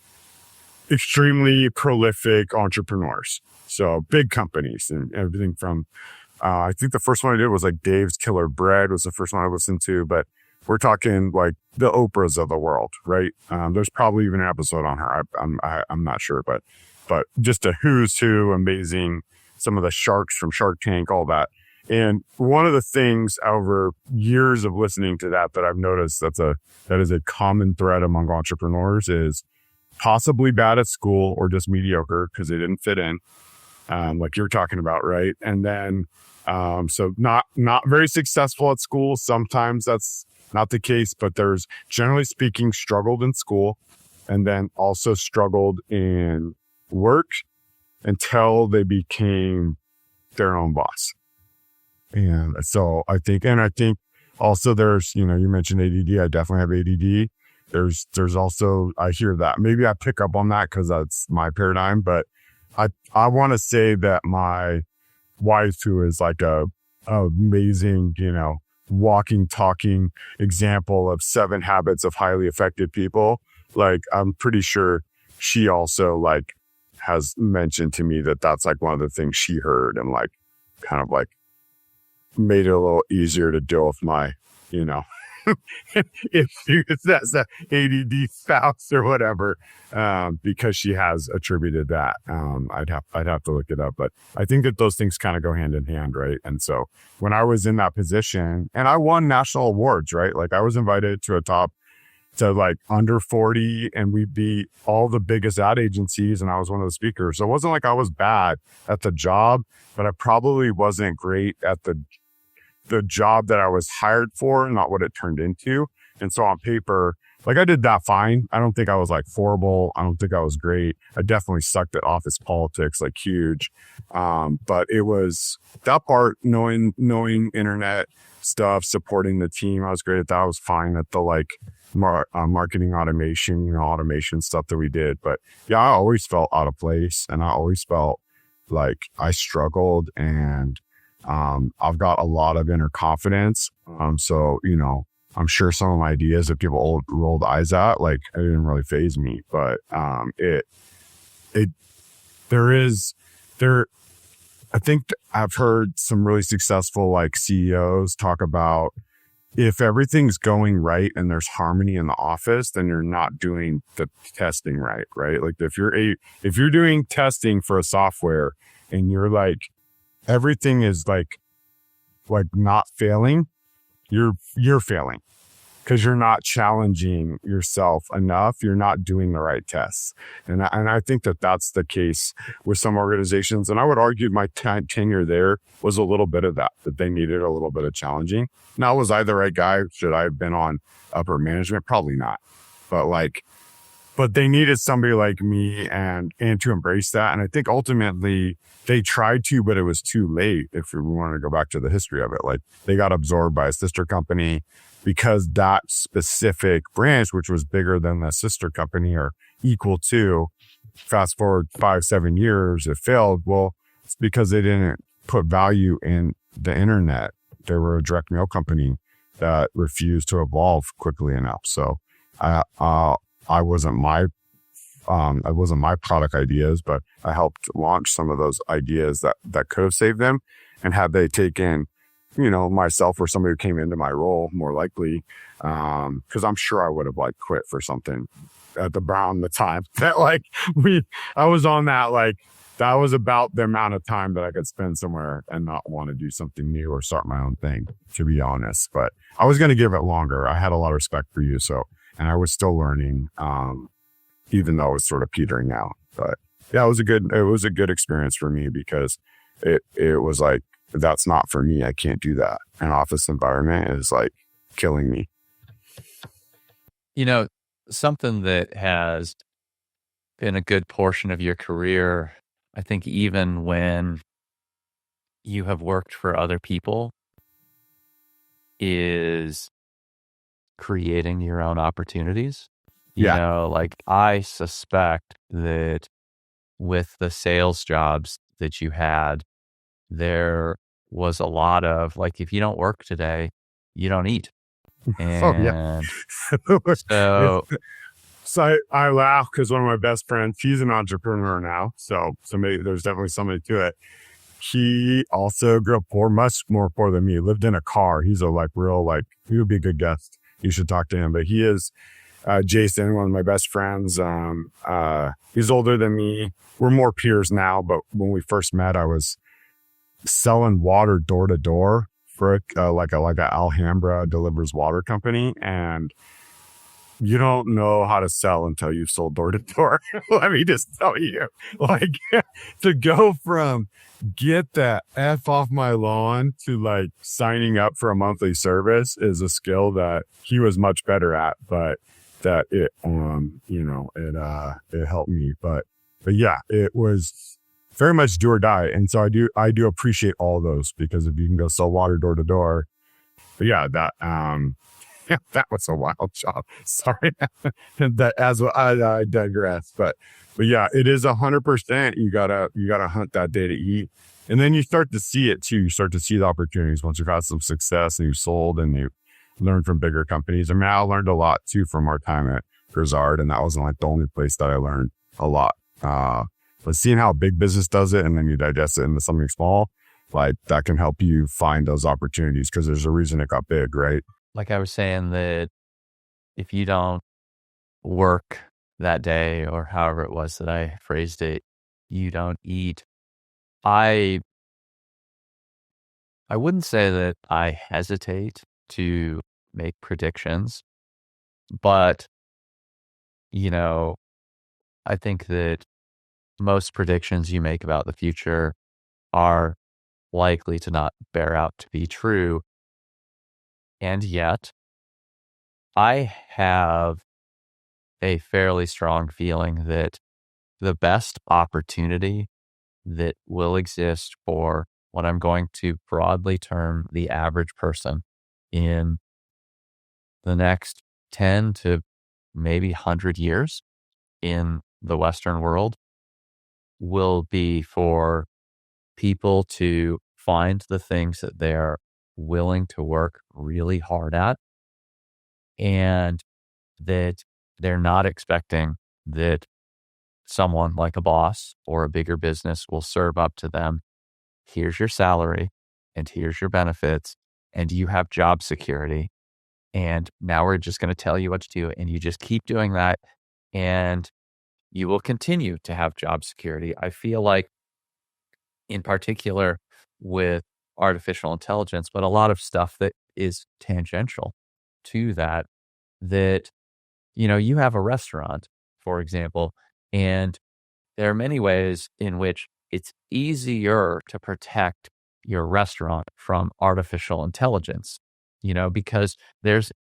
Speaker 2: extremely prolific entrepreneurs. So big companies and everything from, I think the first one I did was like Dave's Killer Bread was the first one I listened to, but we're talking like the Oprahs of the world, right? There's probably even an episode on her. I'm not sure, but just a who's who, amazing. Some of the sharks from Shark Tank, all that. And one of the things over years of listening to that I've noticed that is a common thread among entrepreneurs is possibly bad at school or just mediocre because they didn't fit in, like you're talking about, right? And then so not very successful at school. Sometimes that's not the case, but there's, generally speaking, struggled in school and then also struggled in work until they became their own boss. And so I think also there's, you mentioned ADD. I definitely have ADD. There's also, I hear that. Maybe I pick up on that because that's my paradigm, but I want to say that my wife, who is like a amazing, walking, talking example of 7 habits of highly effective people. Like, I'm pretty sure she also like has mentioned to me that that's like one of the things she heard and like kind of like made it a little easier to deal with my, if that's the ADD spouse or whatever, because she has attributed that. I'd have to look it up, but I think that those things kind of go hand in hand, right? And so when I was in that position, and I won national awards, right? Like, I was invited to like under 40, and we beat all the biggest ad agencies, and I was one of the speakers. So it wasn't like I was bad at the job, but I probably wasn't great at the job that I was hired for, not what it turned into. And so on paper, like, I did that fine. I don't think I was like horrible. I don't think I was great. I definitely sucked at office politics, like huge. But it was that part, knowing internet stuff, supporting the team. I was great at that. I was fine at the like marketing automation, automation stuff that we did. But yeah, I always felt out of place, and I always felt like I struggled, and I've got a lot of inner confidence. So, I'm sure some of my ideas that people rolled eyes at, like, it didn't really faze me, but it there is there I think I've heard some really successful like CEOs talk about, if everything's going right and there's harmony in the office, then you're not doing the testing right, right? Like if you're doing testing for a software and you're like, everything is like not failing, you're failing, because you're not challenging yourself enough. You're not doing the right tests. And I think that that's the case with some organizations. And I would argue my tenure there was a little bit of that they needed a little bit of challenging. Now, was I the right guy? Should I have been on upper management? Probably not. But they needed somebody like me and to embrace that. And I think ultimately they tried to, but it was too late. If we want to go back to the history of it, like they got absorbed by a sister company, because that specific branch, which was bigger than the sister company or equal to, fast forward 5-7 years, it failed. Well, it's because they didn't put value in the internet. They were a direct mail company that refused to evolve quickly enough. So I wasn't my product ideas, but I helped launch some of those ideas that could have saved them. And had they taken, myself or somebody who came into my role, more likely, because I'm sure I would have like quit for something at around the time that I was on that, like that was about the amount of time that I could spend somewhere and not want to do something new or start my own thing, to be honest. But I was going to give it longer. I had a lot of respect for you. And I was still learning, even though it was sort of petering out. But yeah, it was a good experience for me, because it was like, that's not for me. I can't do that. An office environment is like killing me.
Speaker 1: Something that has been a good portion of your career, I think even when you have worked for other people, is creating your own opportunities. Like I suspect that with the sales jobs that you had, there was a lot of like, if you don't work today, you don't eat.
Speaker 2: Oh yeah. So I laugh because one of my best friends, he's an entrepreneur now. So maybe there's definitely something to it. He also grew up poor, much more poor than me. Lived in a car. He's a he would be a good guest. You should talk to him. But he is Jason, one of my best friends. He's older than me. We're more peers now, but when we first met, I was selling water door to door for like a Alhambra delivers water company, and you don't know how to sell until you've sold door to door. Let me just tell you, like to go from get that F off my lawn to like signing up for a monthly service is a skill that he was much better at, but that it helped me. But yeah, it was very much do or die. And so I do appreciate all those, because if you can go sell water door to door, but yeah, that was a wild job. Sorry. I digress, but yeah, it is 100%. You gotta hunt that day to eat. And then you start to see it too. You start to see the opportunities once you've had some success and you've sold and you learned from bigger companies. I mean, I learned a lot too from our time at Grizzard, and that wasn't like the only place that I learned a lot. But seeing how big business does it and then you digest it into something small, like that can help you find those opportunities, because there's a reason it got big, right?
Speaker 1: Like I was saying, that if you don't work that day, or however it was that I phrased it, you don't eat. I wouldn't say that I hesitate to make predictions, but I think that most predictions you make about the future are likely to not bear out to be true. And yet, I have a fairly strong feeling that the best opportunity that will exist for what I'm going to broadly term the average person in the next 10 to maybe 100 years in the Western world will be for people to find the things that they're willing to work really hard at, and that they're not expecting that someone like a boss or a bigger business will serve up to them, here's your salary and here's your benefits and you have job security. And now we're just going to tell you what to do. And you just keep doing that and you will continue to have job security. I feel like in particular with artificial intelligence, but a lot of stuff that is tangential to that, that, you have a restaurant, for example, and there are many ways in which it's easier to protect your restaurant from artificial intelligence, because there's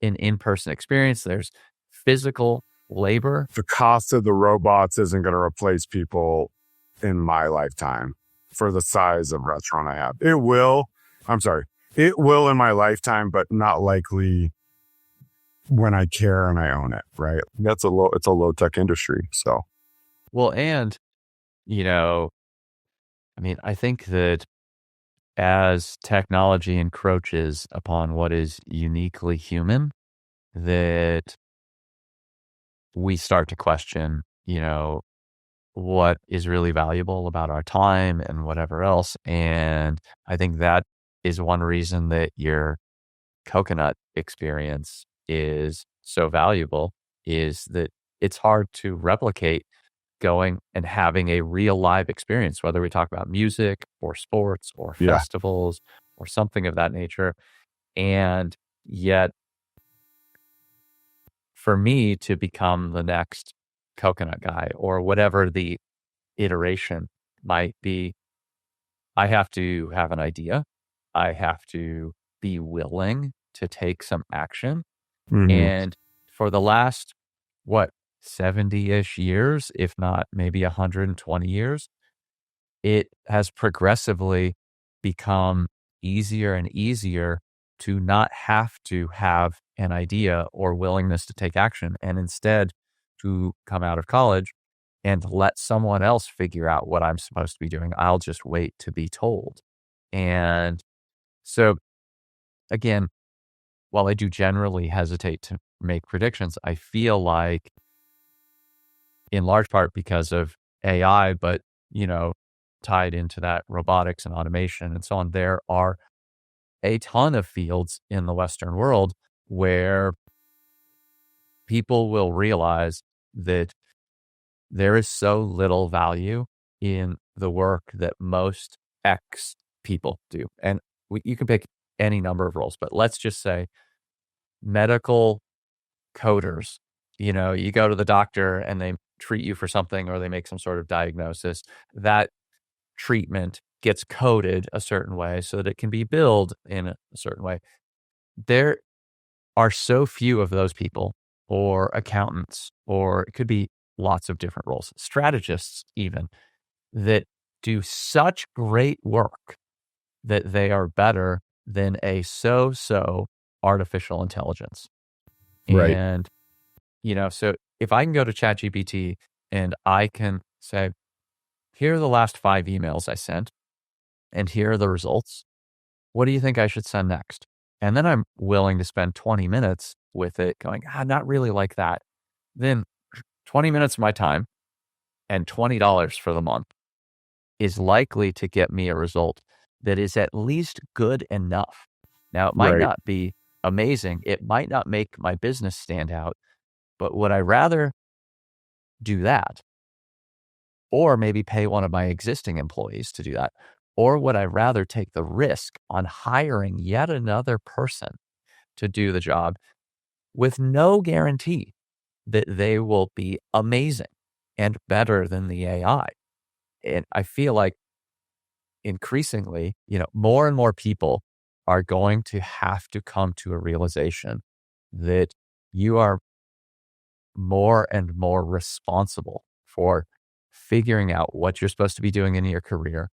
Speaker 1: an in-person experience, there's physical labor.
Speaker 2: The cost of the robots isn't going to replace people in my lifetime for the size of restaurant I have. It will. I'm sorry. It will in my lifetime, but not likely when I care and I own it, right? It's a low tech industry. So,
Speaker 1: Well, and, I think that as technology encroaches upon what is uniquely human, that we start to question, what is really valuable about our time and whatever else. And I think that is one reason that your coconut experience is so valuable, is that it's hard to replicate going and having a real live experience, whether we talk about music or sports or
Speaker 2: yeah,
Speaker 1: festivals or something of that nature. And yet, for me to become the next coconut guy or whatever the iteration might be, I have to have an idea. I have to be willing to take some action.
Speaker 2: hmm
Speaker 1: And for the last, 70-ish years, if not maybe 120 years, it has progressively become easier and easier to not have to have an idea or willingness to take action, and instead to come out of college and let someone else figure out what I'm supposed to be doing. I'll just wait to be told. And so, again, while I do generally hesitate to make predictions, I feel like, in large part because of AI, but, tied into that robotics and automation and so on, there are a ton of fields in the Western world where people will realize that there is so little value in the work that most X people do. And you can pick any number of roles, but let's just say medical coders. You go to the doctor and they treat you for something or they make some sort of diagnosis. That treatment gets coded a certain way so that it can be billed in a certain way. There are so few of those people, or accountants, or it could be lots of different roles, strategists even, that do such great work that they are better than a so-so artificial intelligence.
Speaker 2: right,
Speaker 1: And, so if I can go to ChatGPT and I can say, here are the last 5 emails I sent, and here are the results. What do you think I should send next? And then I'm willing to spend 20 minutes with it going, not really like that. Then 20 minutes of my time and $20 for the month is likely to get me a result that is at least good enough. Now, it might
Speaker 2: right.
Speaker 1: not be amazing. It might not make my business stand out, but would I rather do that, or maybe pay one of my existing employees to do that? Or would I rather take the risk on hiring yet another person to do the job with no guarantee that they will be amazing and better than the AI? And I feel like increasingly, more and more people are going to have to come to a realization that you are more and more responsible for figuring out what you're supposed to be doing in your career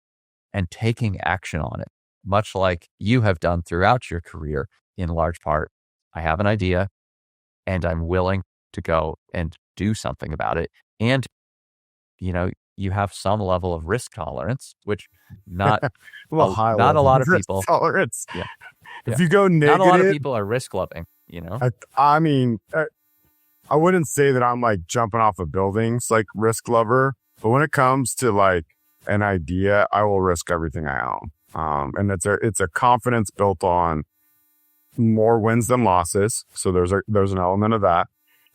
Speaker 1: and taking action on it, much like you have done throughout your career in large part. I have an idea and I'm willing to go and do something about it. And, you have some level of risk tolerance, which not
Speaker 2: well, high
Speaker 1: not a
Speaker 2: level
Speaker 1: lot of
Speaker 2: risk
Speaker 1: people.
Speaker 2: tolerance.
Speaker 1: Yeah,
Speaker 2: If you go
Speaker 1: not a lot of
Speaker 2: negative,
Speaker 1: people are risk loving.
Speaker 2: I mean, I wouldn't say that I'm like jumping off of buildings like risk lover, but when it comes to like an idea, I will risk everything I own. And it's a confidence built on more wins than losses. So there's an element of that,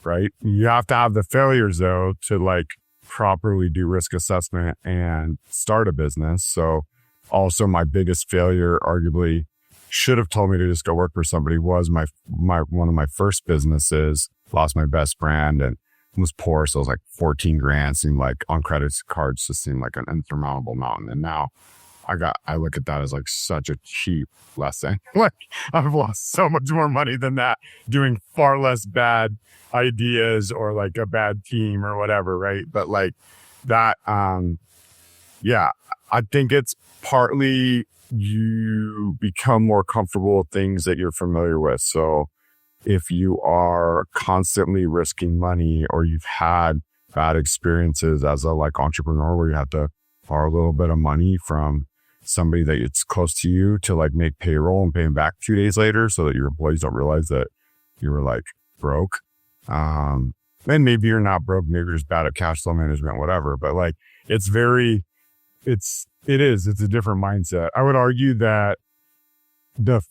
Speaker 2: right? You have to have the failures though to like properly do risk assessment and start a business. So also my biggest failure arguably should have told me to just go work for somebody was my one of my first businesses. Lost my best friend and was poor. So it was like 14 grand, seemed like on credit cards just seemed like an insurmountable mountain. And now I look at that as like such a cheap lesson. Like I've lost so much more money than that doing far less bad ideas or like a bad team or whatever. Right. But like that, yeah, I think it's partly you become more comfortable with things that you're familiar with. So if you are constantly risking money or you've had bad experiences as a like entrepreneur where you have to borrow a little bit of money from somebody that it's close to you to like make payroll and pay them back 2 days later so that your employees don't realize that you were like broke. And maybe you're not broke, maybe you're just bad at cash flow management, whatever. But like it's a different mindset. I would argue that the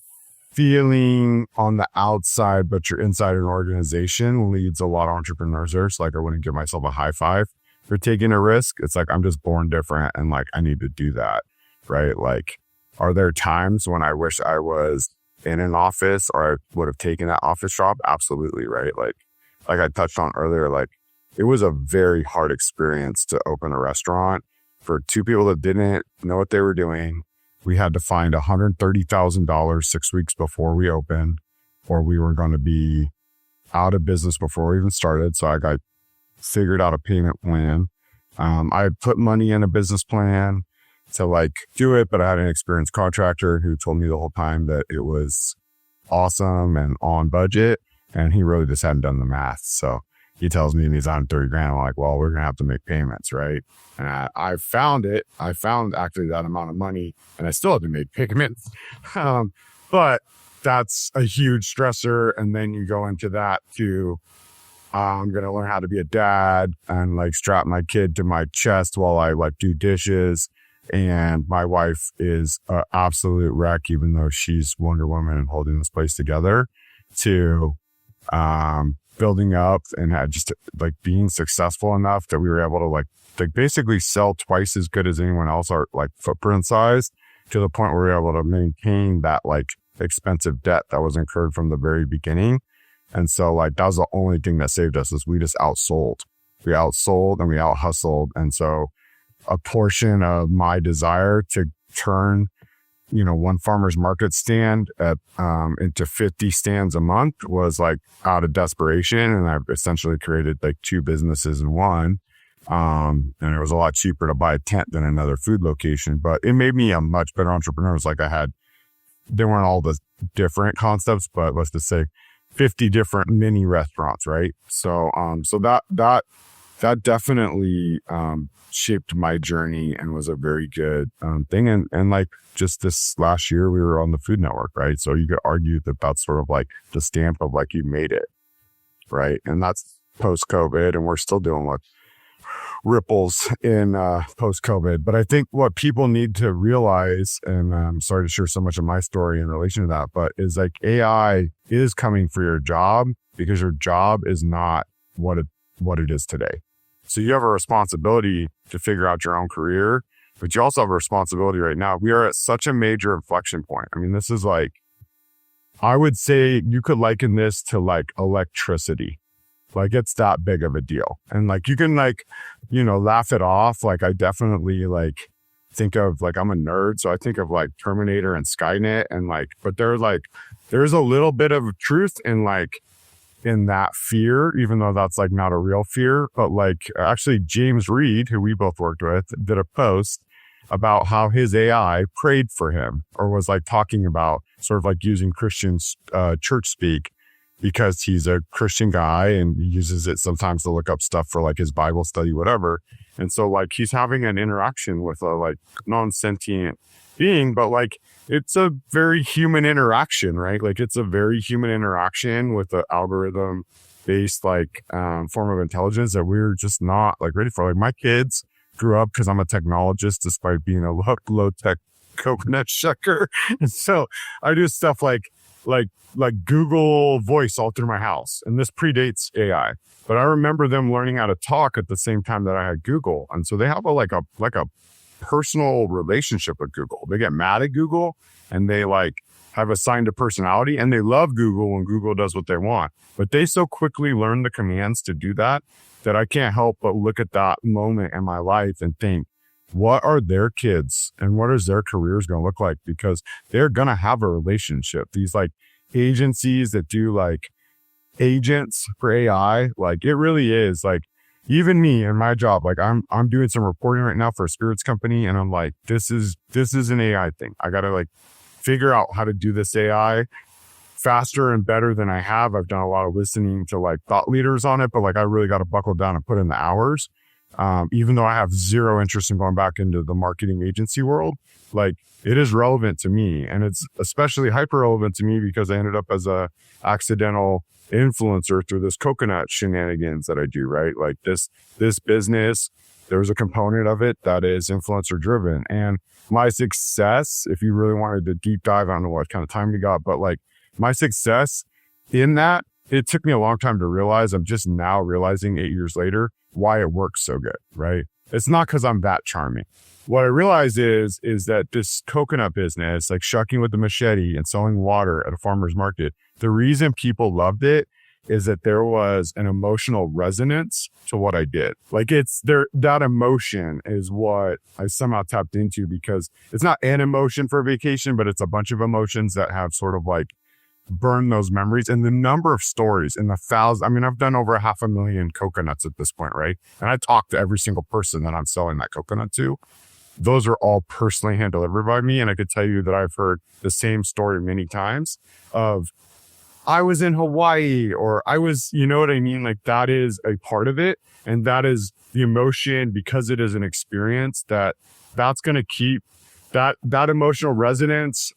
Speaker 2: feeling on the outside, but you're inside an organization leads a lot of entrepreneurs there. So like I wouldn't give myself a high five for taking a risk. It's like I'm just born different and like I need to do that. Right. Like, are there times when I wish I was in an office or I would have taken that office job? Absolutely. Right. Like I touched on earlier, like it was a very hard experience to open a restaurant for two people that didn't know what they were doing. We had to find $130,000 6 weeks before we opened, or we were going to be out of business before we even started. So I figured out a payment plan. I had put money in a business plan to like do it, but I had an experienced contractor who told me the whole time that it was awesome and on budget. And he really just hadn't done the math. So he tells me he's on 30 grand. I'm like, well, we're going to have to make payments, right? And I found actually that amount of money and I still had to make payments. But that's a huge stressor. And then you go into that to, I'm going to learn how to be a dad and like strap my kid to my chest while I like do dishes. And my wife is an absolute wreck, even though she's Wonder Woman and holding this place together, to building up and had just like being successful enough that we were able to like basically sell twice as good as anyone else, our like footprint size, to the point where we were able to maintain that like expensive debt that was incurred from the very beginning. And so like that was the only thing that saved us is we just outsold. We outsold and we out hustled. And so a portion of my desire to turn, one farmer's market stand into 50 stands a month was like out of desperation. And I've essentially created like two businesses in one. And it was a lot cheaper to buy a tent than another food location, but it made me a much better entrepreneur. It was like they weren't all the different concepts, but let's just say 50 different mini restaurants. Right. So that definitely, shaped my journey and was a very good thing. And like just this last year, we were on the Food Network, right? So you could argue that that's sort of like the stamp of like you made it, right? And that's post-COVID, and we're still dealing with ripples in post-COVID. But I think what people need to realize, and I'm sorry to share so much of my story in relation to that, but is like AI is coming for your job because your job is not what it is today. So you have a responsibility to figure out your own career, but you also have a responsibility right now. We are at such a major inflection point. I mean, this is like, I would say you could liken this to like electricity. Like it's that big of a deal. And like, you can like, laugh it off. Like I definitely like think of like, I'm a nerd. So I think of like Terminator and Skynet and like, but there's a little bit of truth in like, in that fear, even though that's like not a real fear. But like actually James Reed, who we both worked with, did a post about how his AI prayed for him or was like talking about sort of like using Christian church speak, because he's a Christian guy and he uses it sometimes to look up stuff for like his Bible study, whatever. And so like he's having an interaction with a like non-sentient being, but like it's a very human interaction, right? Like it's a very human interaction with an algorithm based like form of intelligence that we're just not like ready for. Like my kids grew up, because I'm a technologist despite being a low tech coconut shucker. And so I do stuff like Google Voice all through my house. And this predates AI. But I remember them learning how to talk at the same time that I had Google. And so they have a personal relationship with Google. They get mad at Google and they like have assigned a personality, and they love Google when Google does what they want. But they so quickly learn the commands to do that I can't help but look at that moment in my life and think, what are their kids and what is their careers going to look like? Because they're going to have a relationship. These like agencies that do like agents for AI, like it really is like, even me and my job, like I'm doing some reporting right now for a spirits company, and I'm like, this is an AI thing. I got to like figure out how to do this AI faster and better than I have. I've done a lot of listening to like thought leaders on it, but like I really got to buckle down and put in the hours. Even though I have zero interest in going back into the marketing agency world, like it is relevant to me, and it's especially hyper relevant to me because I ended up as a accidental influencer through this coconut shenanigans that I do, right? Like this business, there's a component of it that is influencer driven. And my success, if you really wanted to deep dive, I don't know what kind of time we got, but like my success in that, it took me a long time to realize. I'm just now realizing 8 years later why it works so good, right? It's not because I'm that charming. What I realized is that this coconut business, like shucking with the machete and selling water at a farmer's market, the reason people loved it is that there was an emotional resonance to what I did. Like it's there, that emotion is what I somehow tapped into, because it's not an emotion for a vacation, but it's a bunch of emotions that have sort of like burn those memories. And the number of stories in the thousands, I mean, I've done over 500,000 coconuts at this point, right? And I talk to every single person that I'm selling that coconut to. Those are all personally hand delivered by me. And I could tell you that I've heard the same story many times of, I was in Hawaii, or I was, you know what I mean? Like that is a part of it. And that is the emotion, because it is an experience that's going to keep that emotional resonance.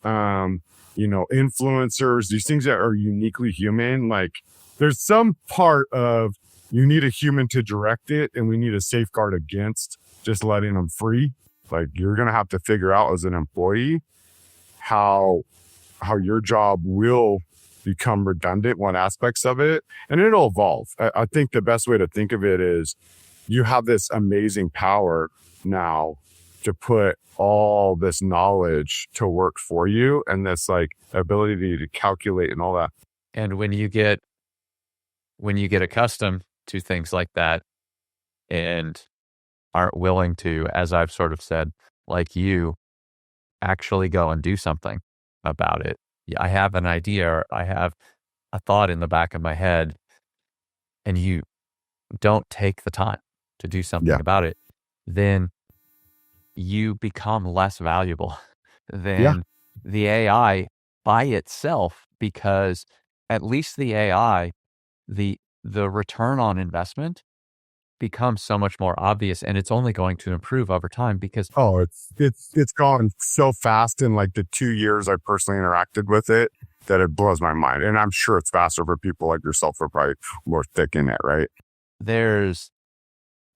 Speaker 2: You know, influencers, these things that are uniquely human, like there's some part of you need a human to direct it, and we need a safeguard against just letting them free. Like you're going to have to figure out as an employee how your job will become redundant, what aspects of it, and it'll evolve. I think the best way to think of it is you have this amazing power now to put all this knowledge to work for you, and this like ability to calculate and all that.
Speaker 1: And when you get accustomed to things like that and aren't willing to, as I've sort of said, like you, actually go and do something about it. I have an idea, or I have a thought in the back of my head, and you don't take the time to do something about it, then you become less valuable than the AI by itself, because at least the AI, the return on investment becomes so much more obvious, and it's only going to improve over time because
Speaker 2: it's gone so fast in like the 2 years I personally interacted with it that it blows my mind. And I'm sure it's faster for people like yourself who are probably more thick in it, right?
Speaker 1: There's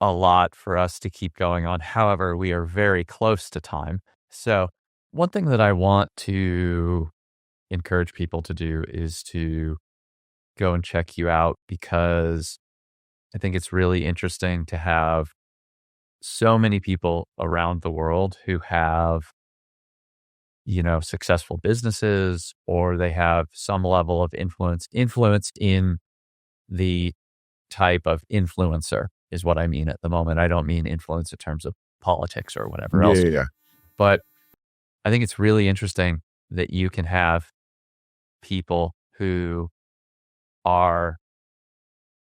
Speaker 1: a lot for us to keep going on. However, we are very close to time. So one thing that I want to encourage people to do is to go and check you out, because I think it's really interesting to have so many people around the world who have, you know, successful businesses, or they have some level of influence in the type of influencer is what I mean at the moment. I don't mean influence in terms of politics or whatever else.
Speaker 2: Yeah.
Speaker 1: But I think it's really interesting that you can have people who are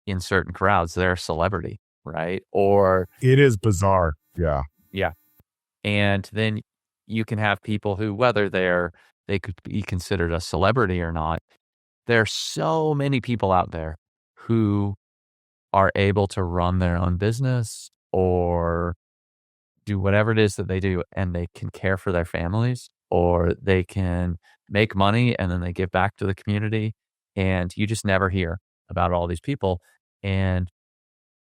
Speaker 1: in certain crowds, they're a celebrity, right? Or
Speaker 2: it is bizarre. Yeah.
Speaker 1: And then you can have people who, whether they could be considered a celebrity or not, There are so many people out there who are able to run their own business or do whatever it is that they do, and they can care for their families, or they can make money and then they give back to the community. And you just never hear about all these people. And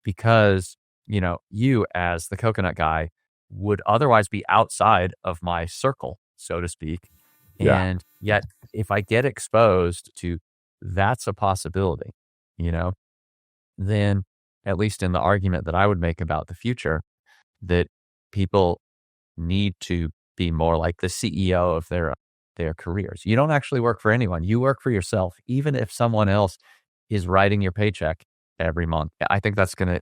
Speaker 1: because, you as the coconut guy would otherwise be outside of my circle, so to speak.
Speaker 2: Yeah.
Speaker 1: And yet, if I get exposed to that's a possibility, you know, then at least in the argument that I would make about the future, that people need to be more like the CEO of their careers. You don't actually work for anyone. You work for yourself, even if someone else is writing your paycheck every month. I think that's going to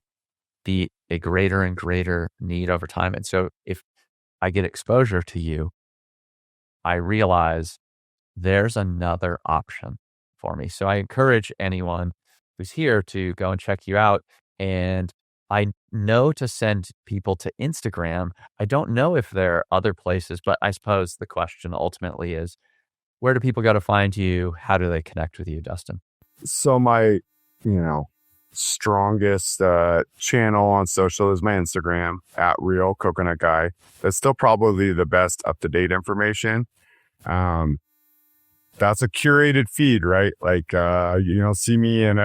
Speaker 1: be a greater and greater need over time. And so if I get exposure to you, I realize there's another option for me. So I encourage anyone who's here to go and check you out. And I know to send people to Instagram. I don't know if there are other places, but I suppose the question ultimately is, where do people go to find you? How do they connect with you, Dustin?
Speaker 2: So my, strongest channel on social is my Instagram at Real Coconut Guy. That's still probably the best up-to-date information. That's a curated feed, right? Like, see me in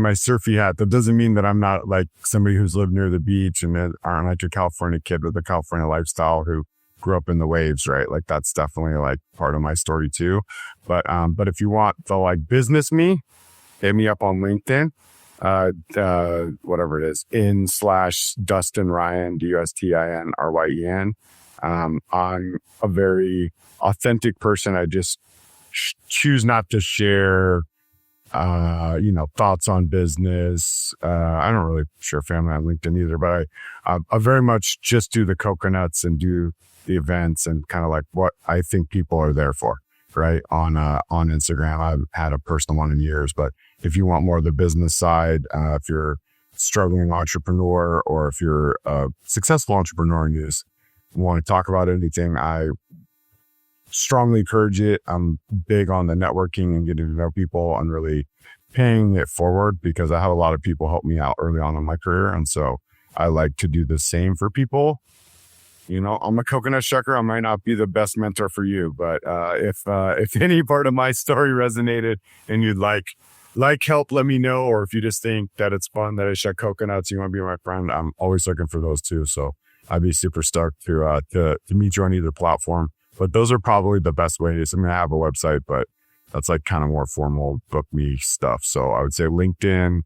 Speaker 2: my surfy hat. That doesn't mean that I'm not like somebody who's lived near the beach and aren't like a California kid with a California lifestyle who grew up in the waves, right? Like that's definitely like part of my story too. But if you want the like business me, hit me up on LinkedIn, whatever it is, /Dustin Ryan, DustinRyen. I'm a very authentic person. I just choose not to share, thoughts on business. I don't really share family on LinkedIn either, but I very much just do the coconuts and do the events and kind of like what I think people are there for, right? On Instagram, I've had a personal one in years, but if you want more of the business side, if you're a struggling entrepreneur or if you're a successful entrepreneur and you just want to talk about anything, I strongly encourage it. I'm big on the networking and getting to know people and really paying it forward because I have a lot of people help me out early on in my career. And so I like to do the same for people. I'm a coconut shucker. I might not be the best mentor for you, but if any part of my story resonated and you'd like help, let me know. Or if you just think that it's fun that I shuck coconuts, you want to be my friend, I'm always looking for those too. So I'd be super stoked to meet you on either platform. But those are probably the best ways. I mean, I have a website, but that's like kind of more formal book me stuff. So I would say LinkedIn,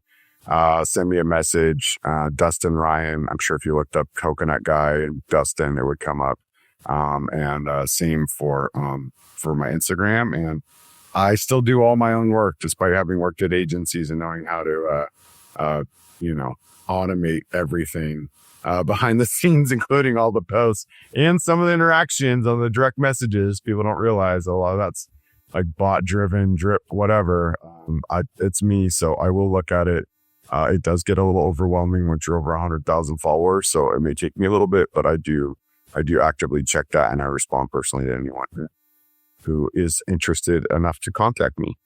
Speaker 2: send me a message, Dustin Ryan. I'm sure if you looked up Coconut Guy and Dustin, it would come up. And same for my Instagram. And I still do all my own work despite having worked at agencies and knowing how to, automate everything behind the scenes, including all the posts and some of the interactions on the direct messages. People don't realize a lot of that's like bot driven, drip, whatever. It's me. So I will look at it. It does get a little overwhelming once you're over 100,000 followers. So it may take me a little bit, but I do actively check that and I respond personally to anyone who is interested enough to contact me.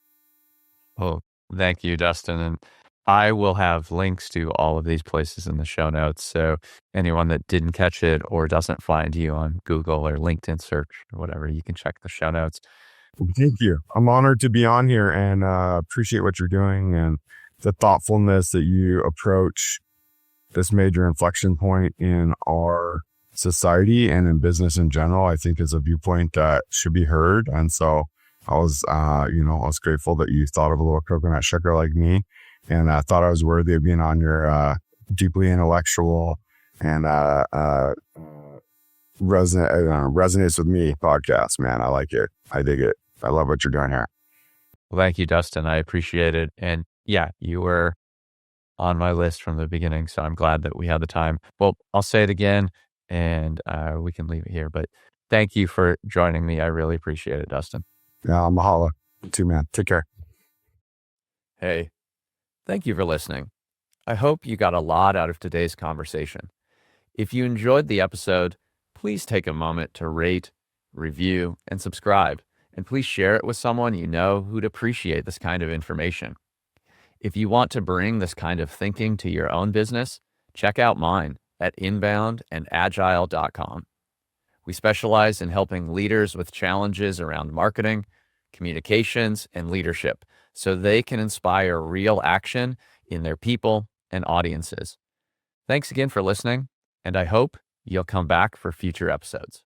Speaker 1: Oh, thank you, Dustin. And I will have links to all of these places in the show notes. So anyone that didn't catch it or doesn't find you on Google or LinkedIn search or whatever, you can check the show notes.
Speaker 2: Thank you. I'm honored to be on here and appreciate what you're doing and the thoughtfulness that you approach this major inflection point in our society and in business in general. I think is a viewpoint that should be heard. And so I was grateful that you thought of a little coconut shucker like me. And I thought I was worthy of being on your deeply intellectual and resonates with me podcast, man. I like it. I dig it. I love what you're doing here.
Speaker 1: Well, thank you, Dustin. I appreciate it. And yeah, you were on my list from the beginning. So I'm glad that we had the time. Well, I'll say it again and we can leave it here. But thank you for joining me. I really appreciate it, Dustin.
Speaker 2: Yeah, mahalo. You too, man. Take care.
Speaker 1: Hey. Thank you for listening. I hope you got a lot out of today's conversation. If you enjoyed the episode, please take a moment to rate, review, and subscribe. And please share it with someone you know who'd appreciate this kind of information. If you want to bring this kind of thinking to your own business, check out mine at inboundandagile.com. We specialize in helping leaders with challenges around marketing, communications, and leadership so they can inspire real action in their people and audiences. Thanks again for listening, and I hope you'll come back for future episodes.